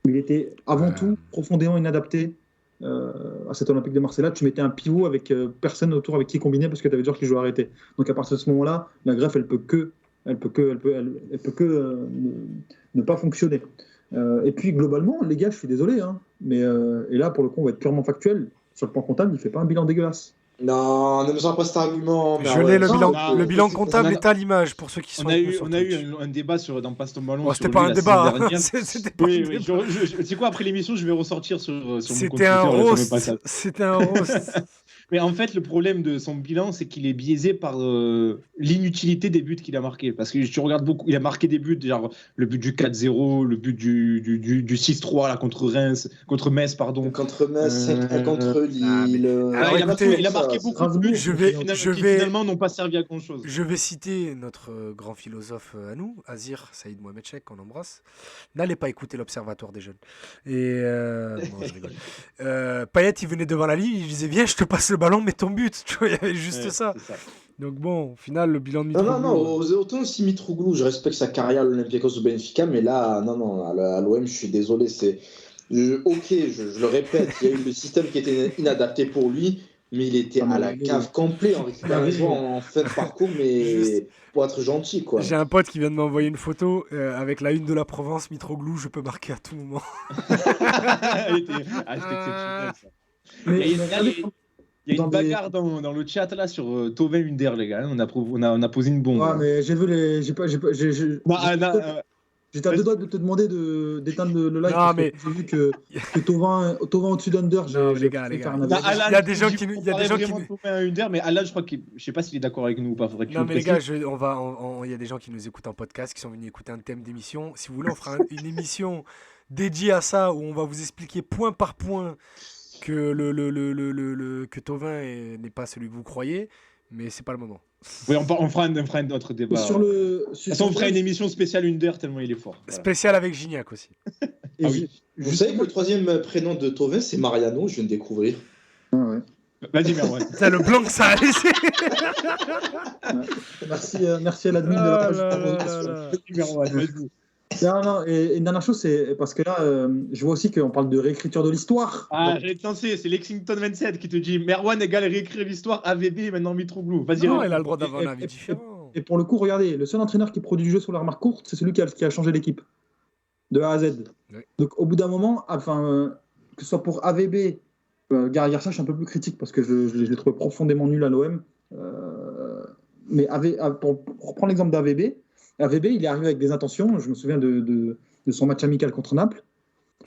mais il était avant tout profondément inadapté à cet Olympique de Marseille-là. Tu mettais un pivot avec personne autour avec qui combiner parce que tu avais des joueurs qui jouaient arrêtés. Donc à partir de ce moment-là, la greffe elle peut que ne pas fonctionner. Et puis globalement, les gars, je suis désolé, hein, mais et là pour le coup on va être purement factuel. Sur le plan comptable, il fait pas un bilan dégueulasse. Non, ne me sors pas cet argument. mais Je ouais, l'ai, le non, bilan, non, le bilan c'est- comptable on a- est à l'image pour ceux qui sont On a avec nous eu, sur on a eu Twitch. un débat dans Passe ton ballon. Oh, sur c'était lui pas un la débat, semaine hein. dernière. C'était pas Oui, un oui, débat. c'est quoi, après l'émission, je vais ressortir sur mon compte C'était Twitter un le fameux roast. passage. C'était un roast. Mais en fait, le problème de son bilan, c'est qu'il est biaisé par l'inutilité des buts qu'il a marqués. Parce que tu regardes beaucoup, il a marqué des buts, genre le but du 4-0, le but du 6-3 là, contre Metz, pardon. Contre Metz, Euh, 5-1 contre Lille. Alors, écoutez, il a marqué beaucoup de Strasbourg, buts je vais- qui finalement n'ont pas servi à grand chose. Je vais citer notre grand philosophe à nous, Azir Saïd Mohamed Cheikh, qu'on embrasse. N'allez pas écouter l'Observatoire des jeunes. Et bon, je rigole. Payet, il venait devant la ligne, il disait viens, je te passe le ballon, mets ton but. Tu vois, il y avait juste Ouais, ça. c'est ça. Donc bon, au final, le bilan de Non, Mitroglou. non, non, autant aussi Mitroglou, je respecte sa carrière à l'Olympiakos ou Benfica, mais là, non, à l'OM, je suis désolé. Ok, je le répète, il y a eu le système qui était inadapté pour lui, mais il était à la cave complet en récupération en fin de parcours, mais Juste- pour être gentil, quoi. J'ai un pote qui vient de m'envoyer une photo avec la une de la Provence, Mitroglou, je peux marquer à tout moment. C'était exceptionnel, ça. Mais, Il y a- regardez, Il y a dans une des- bagarre dans le chat là sur Tovin Under, les gars. On a posé une bombe. ouais, là. mais j'ai vu les. Non, non, J'étais à vas-y. deux doigts de te demander d'éteindre le live Non, parce que mais- j'ai vu que Tovin au-dessus d'Under. Non, les gars. faire un Il y a- avis. Non, Alan, il y a des gens je qui nous- il y a comparais des gens qui vraiment nous- Tovin à Under, mais Alan, je crois qu'il, je sais pas s'il est d'accord avec nous ou pas. Faudrait que tu Non le mais les gars, précises. il y a des gens qui nous écoutent en podcast, qui sont venus écouter un thème d'émission. Si vous voulez, on fera une émission dédiée à ça où on va vous expliquer point par point que que Tovin n'est pas celui que vous croyez, mais c'est pas le moment. Oui, on fera un autre débat. Sur le. De toute façon, on fera une émission spéciale Under tellement il est fort. Voilà. Spécial avec Gignac aussi. Et Ah oui. Vous savez que le troisième prénom de Tovin, c'est Mariano, je viens de découvrir. Ah ouais. Vas-y, Merwan. C'est le blanc que ça a laissé. Merci à l'admin de la Ah page. là là là. Vas-y, Merwan, vas-y. Non, et une dernière chose, c'est parce que là, je vois aussi qu'on parle de réécriture de l'histoire. Ah, Donc, j'allais te lancer, c'est Lexington 27 qui te dit Merwan égale réécrire l'histoire, AVB, maintenant Mitroglou. Vas-y, Non, Rémi. il a le droit d'avoir un et- avis et- différent. et pour le coup, regardez, le seul entraîneur qui produit du jeu sur la remarque courte, c'est celui qui a changé l'équipe de A à Z. Oui. Donc au bout d'un moment, enfin, que ce soit pour AVB, Gary Garcia, je suis un peu plus critique parce que je l'ai trouvé profondément nul à l'OM. Mais pour reprendre l'exemple d'AVB, AVB, il est arrivé avec des intentions. Je me souviens de son match amical contre Naples.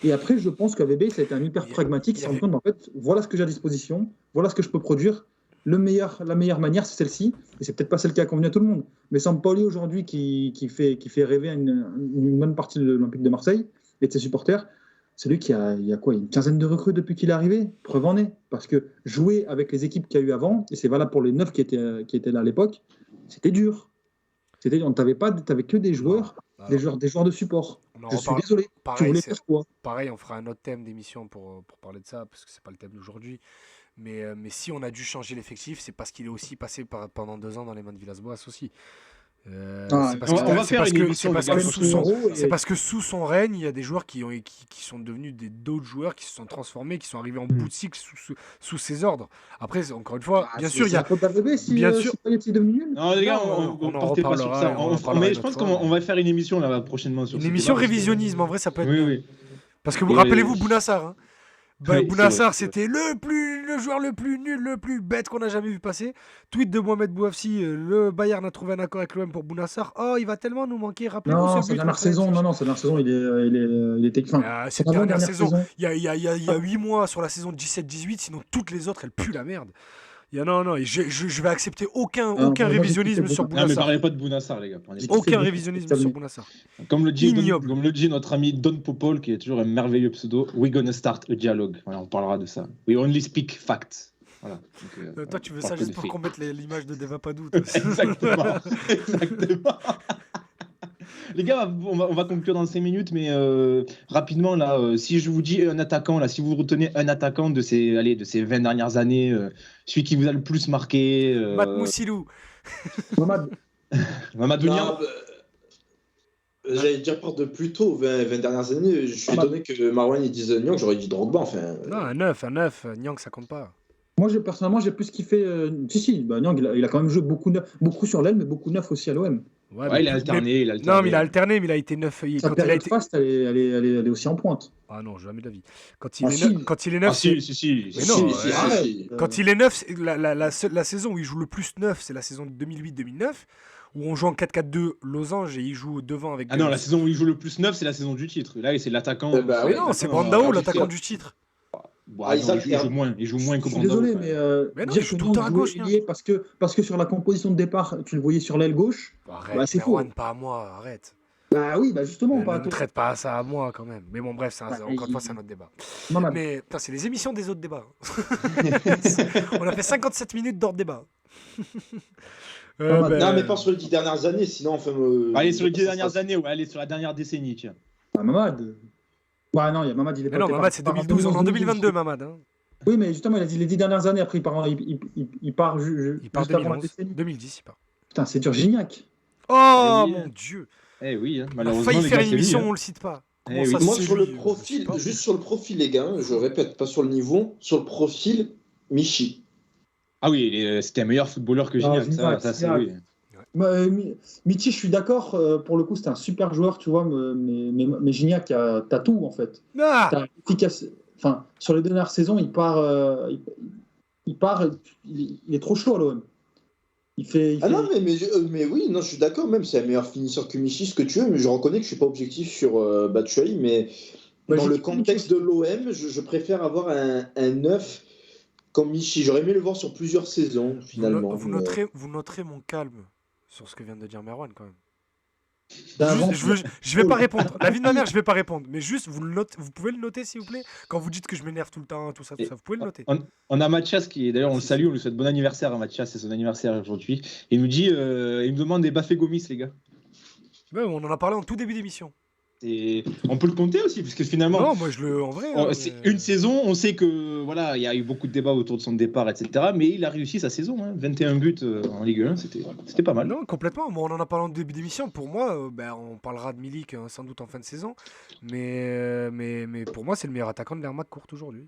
Et après, je pense qu'AVB, ça a été un hyper pragmatique. Il s'est rendu compte, en fait, voilà ce que j'ai à disposition, voilà ce que je peux produire. La meilleure manière, c'est celle-ci. Et c'est peut-être pas celle qui a convenu à tout le monde. Mais Sampaoli, aujourd'hui, qui fait rêver à une bonne partie de l'Olympique de Marseille et de ses supporters, c'est lui qui il y a quoi, une quinzaine de recrues depuis qu'il est arrivé. Preuve en est. Parce que jouer avec les équipes qu'il y a eu avant, et c'est valable pour les 9 qui étaient là à l'époque, c'était dur. T'avais que des joueurs, des joueurs de support. Je suis désolé. Tu Pareil, voulais faire quoi? pareil, on fera un autre thème d'émission pour parler de ça, parce que c'est pas le thème d'aujourd'hui. Mais si on a dû changer l'effectif, c'est parce qu'il est aussi passé pendant 2 ans dans les mains de Villas-Boas aussi. C'est parce on va faire une émission, les gars, c'est parce que sous son règne, il y a des joueurs qui sont devenus d'autres joueurs, qui se sont transformés, qui sont arrivés en bout de cycle sous ses ordres. Après, encore une fois, bien sûr, il y a. Bien sûr. Si devenu nul. Non, les gars, Non, on on en partez pas sur ça. reparlera Mais une je pense autre fois. qu'on va faire une émission là prochainement sur Une ce émission débat, parce que- révisionnisme, en vrai, ça peut être. Oui, bien. oui. Parce que vous Et- rappelez-vous Bounassar. Hein. Oui, Bounassar, c'est vrai. c'était le joueur le plus nul, le plus bête qu'on a jamais vu passer. Tweet de Mohamed Bouafsi, le Bayern a trouvé un accord avec l'OM pour Bounassar. Oh, il va tellement nous manquer. Rappelez-vous Non, ce sa but dernière contre saison, Leipzig. sa dernière saison, il était. Enfin, Cette son dernière avant-dernière saison, il y a 8 mois sur la saison 17-18, sinon toutes les autres, elles puent la merde. Non, je vais accepter aucun moi, révisionnisme j'écoutais sur Non, mais Bounassar. parlez pas de Bounassar, les gars. Prenez- J'ai- Aucun c'est- révisionnisme c'est- sur Bounassar. Comme le Ignoble. dit notre ami Don Popol, qui est toujours un merveilleux pseudo, we're gonna start a dialogue. Voilà, on parlera de ça. We only speak facts. Voilà. Donc, Toi, tu veux on ça parle juste de pour faits. qu'on mette l'image de Deva Padou. Exactement. Exactement. Les gars, on va conclure dans 5 minutes, mais rapidement, là, si je vous dis un attaquant, là, si vous retenez un attaquant de ces 20 dernières années, celui qui vous a le plus marqué, Matt Moussilou. Mamad, Mamadou Niang. Non, j'allais dire par de plus tôt, 20 dernières années. Je suis étonné que Marwan il dise Nyang, j'aurais dit Drogba. Enfin, Non, un 9. Nyang, ça compte pas. moi, personnellement, j'ai plus kiffé. Nyang, il a quand même joué beaucoup sur l'aile, mais beaucoup neuf aussi à l'OM. Ouais, il a alterné. Non, mais il a alterné, mais il a été 9. Sa Quand il a période été. faste, elle est aussi en pointe. Ah non, jamais de la vie. Quand Ah, si. il est Ah, 9, si. Mais non, si, arrête. si. Quand il est 9, la saison où il joue le plus 9, c'est la saison 2008-2009, où on joue en 4-4-2 losange et il joue devant avec. Ah non, la saison où il joue le plus 9, c'est la saison du titre. Là, c'est l'attaquant. Eh ben, Mais oui, non, c'est l'attaquant, Brandao, euh, l'attaquant du titre. Bon, Ah, non, il joue moins que Je suis Brandao. désolé, quand mais, même. Mais non, dire il joue que tout le temps Nyang à jouait gauche, ailier parce que sur la composition de départ, tu le voyais sur l'aile gauche. Arrête, Bah, c'est faux. Merwan, pas à moi, arrête. Bah oui, bah justement, Ne pas à me toi. traite pas ça à moi quand même. Mais bon, bref, Bah, encore une fois, c'est un autre débat. Mamad. Mais putain, c'est les émissions des autres débats. On a fait 57 minutes d'ordre débat. Non, Non, mais pas sur les 10 dernières années, sinon, enfin. Allez, sur les 10 dernières années, ouais, allez, sur la dernière décennie, tiens. Bah, Mamad. Ouais, non, il y a Mamad, il est Mais pas. non, Mamad, c'est 2012. On est en 2022, Mamad. Hein. Oui, mais justement, il a dit les 10 dernières années. Après, il part Il part juste avant la 2011. décennie. 2010, il part. Putain, c'est dur, Gignac. Oh oui. mon dieu. Eh oui, hein, On a malheureusement. failli les faire gars, une c'est lui, émission, hein. on le cite pas. Eh Comment oui. ça, Moi, c'est sur lui, le je sais profil, pas. juste sur le profil, les gars, je répète, pas sur le niveau, sur le profil, Michi. Ah oui, c'était un meilleur footballeur que Non, Gignac. Gignac, Ça, c'est Gignac. oui. Michi, je suis d'accord. Pour le coup, c'était un super joueur, tu vois. Mais Gignac, t'as tout, en fait. Ah T'as efficace. Enfin, sur les dernières saisons, il est trop chaud à l'OM. Ah non, mais oui, non, je suis d'accord, même, c'est un meilleur finisseur que Michi, ce que tu veux, mais je reconnais que je suis pas objectif sur Batshuayi, mais Bah, dans j'ai le kiffé contexte de l'OM, je préfère avoir un 9 comme Michi. J'aurais aimé le voir sur plusieurs saisons, finalement. Vous mais- noterez mon calme sur ce que vient de dire Merwan quand même. T'as un Je vais pas répondre. La vie de ma mère, je vais pas répondre. Mais juste, vous pouvez le noter s'il vous plaît. Quand vous dites que je m'énerve tout le temps, tout ça, vous pouvez le noter. On a Mathias qui, d'ailleurs, on le salue, on lui souhaite bon anniversaire à Mathias, c'est son anniversaire aujourd'hui. Il nous dit, il nous demande des Bafé Gomis, les gars. Ouais, on en a parlé en tout début d'émission. Et on peut le compter aussi, parce que finalement, Non, moi en vrai. hein, c'est mais- une saison, on sait que voilà, il y a eu beaucoup de débats autour de son départ, etc. Mais il a réussi sa saison, hein. 21 buts en Ligue 1, c'était pas mal. Non, complètement. Moi, on en a parlé en début d'émission. Pour moi, on parlera de Milik sans doute en fin de saison. Mais pour moi, c'est le meilleur attaquant de l'Hermac courte aujourd'hui.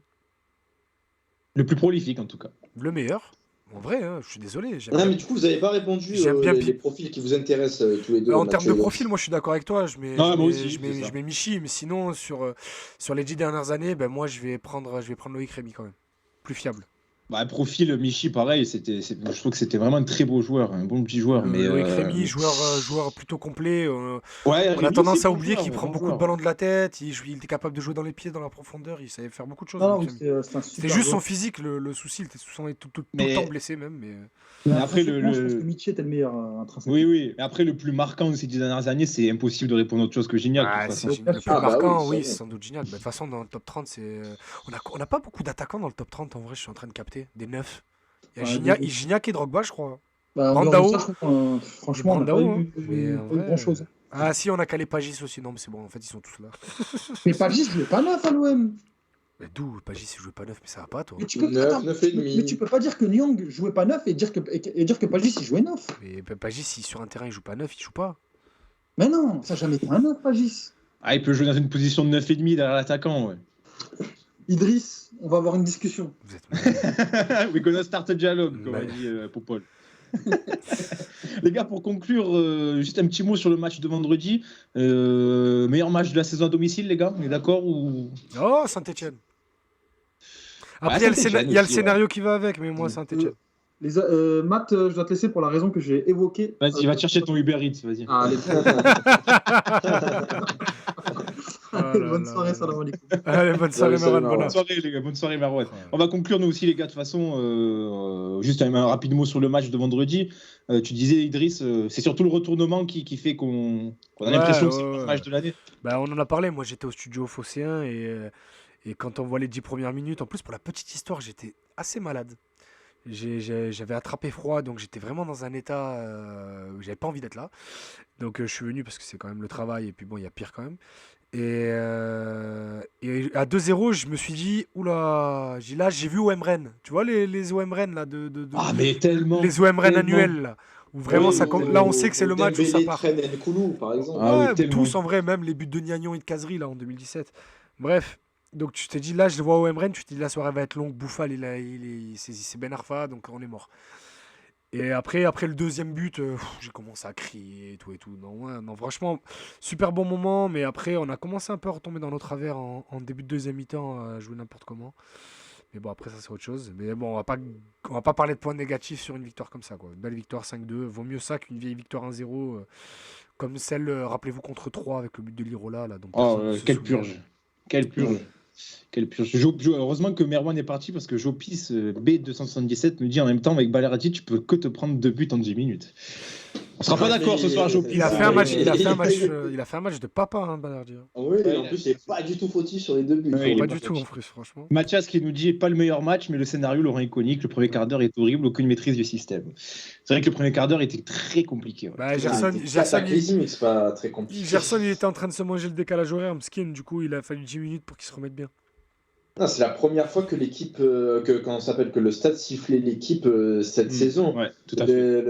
Le plus prolifique en tout cas. Le meilleur. En vrai, hein, je suis désolé. Ah, mais du coup, vous n'avez pas répondu J'aime bien les profils qui vous intéressent tous les deux. En termes de Mathieu. profil, moi je suis d'accord avec toi. Je mets, Non, je moi mets, aussi, je mets, c'est ça. je mets Michi, mais sinon sur les 10 dernières années, ben moi je vais prendre Loïc Rémy quand même. Plus fiable. Bah, profil Michi, pareil, je trouve que c'était vraiment un très beau joueur, un bon petit joueur. Mais Loïc Rémy, joueur plutôt complet. ouais, On a Rémi, tendance c'est à bon oublier joueur, qu'il prend bon beaucoup joueur. de ballons de la tête. Il était capable de jouer dans les pieds, dans la profondeur. Il savait faire beaucoup de choses. Non, Loïc non, Rémy. c'est un C'était super juste son joueur. physique le souci. Il était tout le Mais- temps blessé même. Mais... Mais après, intrinsèquement, je pense que Michi était le meilleur intrinsèquement. Oui. Mais après, le plus marquant de ces 10 dernières années, c'est impossible de répondre à autre chose que Gignac. de Ah, toute c'est façon. le plus Ah, bah marquant, oui, oui, ça, c'est sans doute Gignac. Mais de toute façon, dans le top 30, on n'a pas beaucoup d'attaquants dans le top 30. En vrai, je suis en train de capter. Des 9. Il y a Ouais, Gignac et Drogba, je crois. Bah, en Brandao. dehors de ça, franchement, on n'a pas Brandao, hein. eu, Mais en vrai, grand-chose. Ah, si, on a calé Pagis aussi. Non, mais c'est bon, en fait, ils sont tous là. Mais Pagis jouait pas neuf à l'OM. Mais d'où Pagis, il jouait pas 9, mais ça va pas, toi. Mais tu peux, 9, attends, 9 et demi. mais tu peux pas dire que Nyang jouait pas neuf et dire que Pagis il jouait neuf. Mais Pagis, si sur un terrain, il joue pas 9, il joue pas. Mais non, ça n'a jamais été un neuf, Pagis. Ah, il peut jouer dans une position de 9,5 derrière l'attaquant. Ouais. Idriss, on va avoir une discussion. Vous êtes malade. We're gonna start a dialogue, comme Ouais. a dit Popol. Les gars, pour conclure, juste un petit mot sur le match de vendredi. Meilleur match de la saison à domicile, les gars, on est d'accord ou... Oh, Saint-Etienne. Après, Ah, il y a Saint-Étienne il y a le aussi, scénario qui va avec, mais moi, Saint-Etienne. Matt, je dois te laisser pour la raison que j'ai évoquée. Vas-y, va te chercher ton Uber Eats, vas-y. Ah, allez, Oh là bonne là soirée, là. salam alaikum. Allez, bonne soirée, Salut, Marwan. Marwan. Bonne soirée, les gars, bonne soirée, Marouane. On va conclure, nous aussi, les gars, de toute façon. Juste un rapide mot sur le match de vendredi. Tu disais, Idriss, c'est surtout le retournement qui fait qu'on a Ouais, l'impression que c'est ouais, le ouais. match de l'année. Bah, on en a parlé, moi j'étais au studio Phocéen et quand on voit les 10 premières minutes, en plus pour la petite histoire, j'étais assez malade. J'avais attrapé froid, donc j'étais vraiment dans un état où j'avais pas envie d'être là. Donc je suis venu parce que c'est quand même le travail et puis bon, il y a pire quand même. Et à 2-0, je me suis dit, oula, là j'ai vu OM Rennes. Tu vois les OM Rennes là Ah, mais tellement. les OM Rennes tellement. annuels là, où vraiment ça compte. Là on sait que c'est le match où ça Dembélé, part. Trent, Nkoulou, par exemple. Ah oui, Ouais, mais tellement. tous en vrai, même les buts de Niagnon et de Kazri là en 2017. Bref, donc tu t'es dit là, je le vois au OM Rennes, tu t'es dit la soirée va être longue, Bouffal c'est Ben Arfa, donc on est mort. Et après le deuxième but, j'ai commencé à crier et tout et tout. Non, ouais, non, franchement, super bon moment, mais après on a commencé un peu à retomber dans nos travers en début de deuxième mi-temps, à jouer n'importe comment. Mais bon, après ça c'est autre chose. Mais bon, on va pas parler de points négatifs sur une victoire comme ça, quoi. Une belle victoire 5-2, vaut mieux ça qu'une vieille victoire 1-0. Comme celle, rappelez-vous, contre 3 avec le but de Lirola. Là, donc Oh, personne ne se quelle souvient. purge. Quelle purge. Quelle purge. Heureusement que Merwan est parti parce que Jopis B277 nous dit en même temps avec Balerdi, tu peux que te prendre 2 buts en 10 minutes. On sera pas d'accord ce soir, Jopis. Il a fait un match, Ouais. il a fait un match de papa, hein, Balerdi. Oui, et en plus, il n'est pas du tout fautif sur les deux buts. Ouais, il est Pas pas du tout en fautif. plus, franchement. Mathias qui nous dit pas le meilleur match, mais le scénario le rend iconique. Le premier quart d'heure est horrible, aucune maîtrise du système. C'est vrai que le premier quart d'heure était très compliqué. Ouais. Bah, Gerson, mais c'est pas très compliqué. il était en train de se manger le décalage horaire, Mskin, du coup, il a fallu 10 minutes pour qu'il se remette bien. Non, c'est la première fois que l'équipe, que le stade sifflait l'équipe cette saison. Ouais, tout à fait.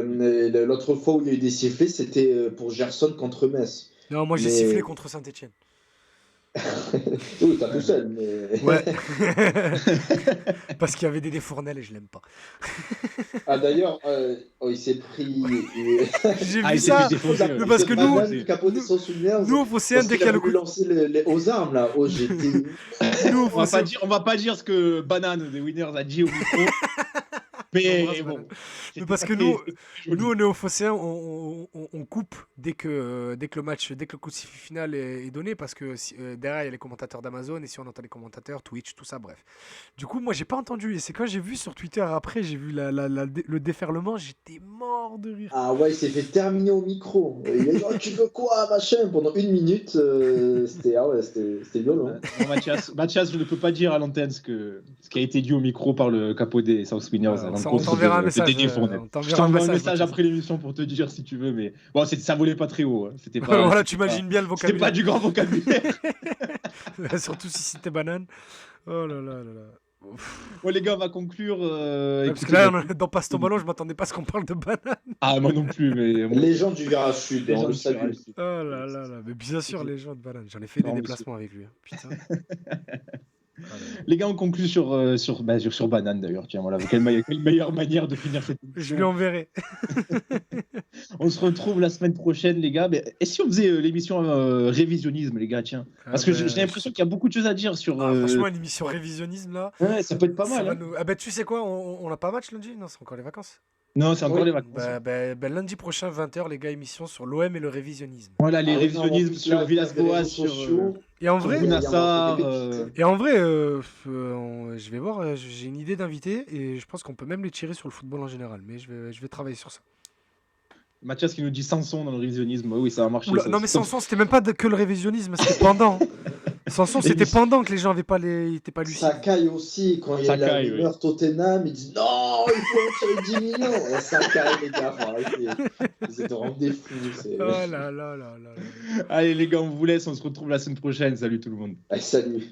L'autre fois où il y a eu des sifflets, c'était pour Gerson contre Metz. Non, moi j'ai Mais- sifflé contre Saint-Etienne. Oui, t'as tout seul, mais. Ouais. Parce qu'il y avait des Fournel et je l'aime pas. Ah, d'ailleurs, il s'est pris. J'ai Ah, vu il s'est ça. fait défoncer, ouais. Mais parce que nous- Il a capoté son souvenir. Nous, au Phocéen, Parce dès qu'il qu'il y a a le voulu coup. lancer aux armes, là. Oh, j'étais. Nous, au On Phocéen- va pas dire ce que Banane des Winners a dit au micro. Mais Embrasse, bon. Banane. Mais parce que nous, on est au Phocéen, on coupe dès que le coup de sifflet final est donné, parce que derrière il y a les commentateurs d'Amazon, et si on entend les commentateurs, Twitch, tout ça, bref. Du coup, moi j'ai pas entendu, et c'est quand j'ai vu sur Twitter après, j'ai vu le déferlement, j'étais mort de rire. Ah ouais, il s'est fait terminer au micro. Il a dit, oh, tu veux quoi, machin, pendant 1 minute. C'était violent. Bon, Mathias, je ne peux pas dire à l'antenne ce qui a été dit au micro par le capot des South Winners. à On l'encontre t'enverra un de message. Denis Fournel. On Je t'enverra t'envoie un message Mathias. après l'émission pour te dire si tu veux, mais bon, ça volait pas très haut. Hein. C'était pas. Voilà, c'était tu pas- imagines bien le C'était pas vocabulaire. du grand vocabulaire. Surtout si c'était banane. Oh là là là là. Ouf. Bon, les gars, on va conclure. Ouais, parce Écoutez, que là, dans Passe ton ballon, je m'attendais pas à ce qu'on parle de banane. Ah, moi non plus, mais. bon, Les gens du virage sud, les on gens le du salue. Sud. Oh là là là. Mais bien sûr, les gens de banane. J'en ai fait des Non, mais déplacements avec lui. Hein. Putain. Les gars, on conclut sur banane d'ailleurs. Tiens, voilà, quelle meilleure manière de finir cette Je émission. lui enverrai. On se retrouve la semaine prochaine, les gars. Mais, et si on faisait l'émission révisionnisme, les gars, tiens. Parce que j'ai l'impression qu'il y a beaucoup de choses à dire sur. Franchement, une émission révisionnisme là. Ouais, ça peut être pas ça mal. va Hein. nous- Ah bah tu sais quoi, on n'a pas match lundi? Non, c'est encore les vacances. Non, c'est encore Oui. les vacances. Lundi prochain, 20h, les gars, émission sur l'OM et le révisionnisme. Voilà, les Ah oui, non, en révisionnismes plus, sur là, Villas-Boas, les réseaux sur sociaux, Et en vrai, Bouna- Bounassar. il y a des pépites. et en vrai je vais voir, j'ai une idée d'invité et je pense qu'on peut même les tirer sur le football en général. Mais je vais travailler sur ça. Mathias qui nous dit Samson dans le révisionnisme. Oui, ça va marcher. Oula, ça. non mais Samson, c'était même pas que le révisionnisme, c'était pendant. Samson, c'était pendant que les gens ils étaient pas lucides. Sakai aussi, quand il y a la Sakai, rumeur Tottenham, ils disent non, il faut en tirer 10 millions. Et Sakai, les gars, faut arrêter. Vous êtes vraiment des fous. Oh là là là là là. Allez, les gars, on vous laisse. On se retrouve la semaine prochaine. Salut tout le monde. Allez, salut.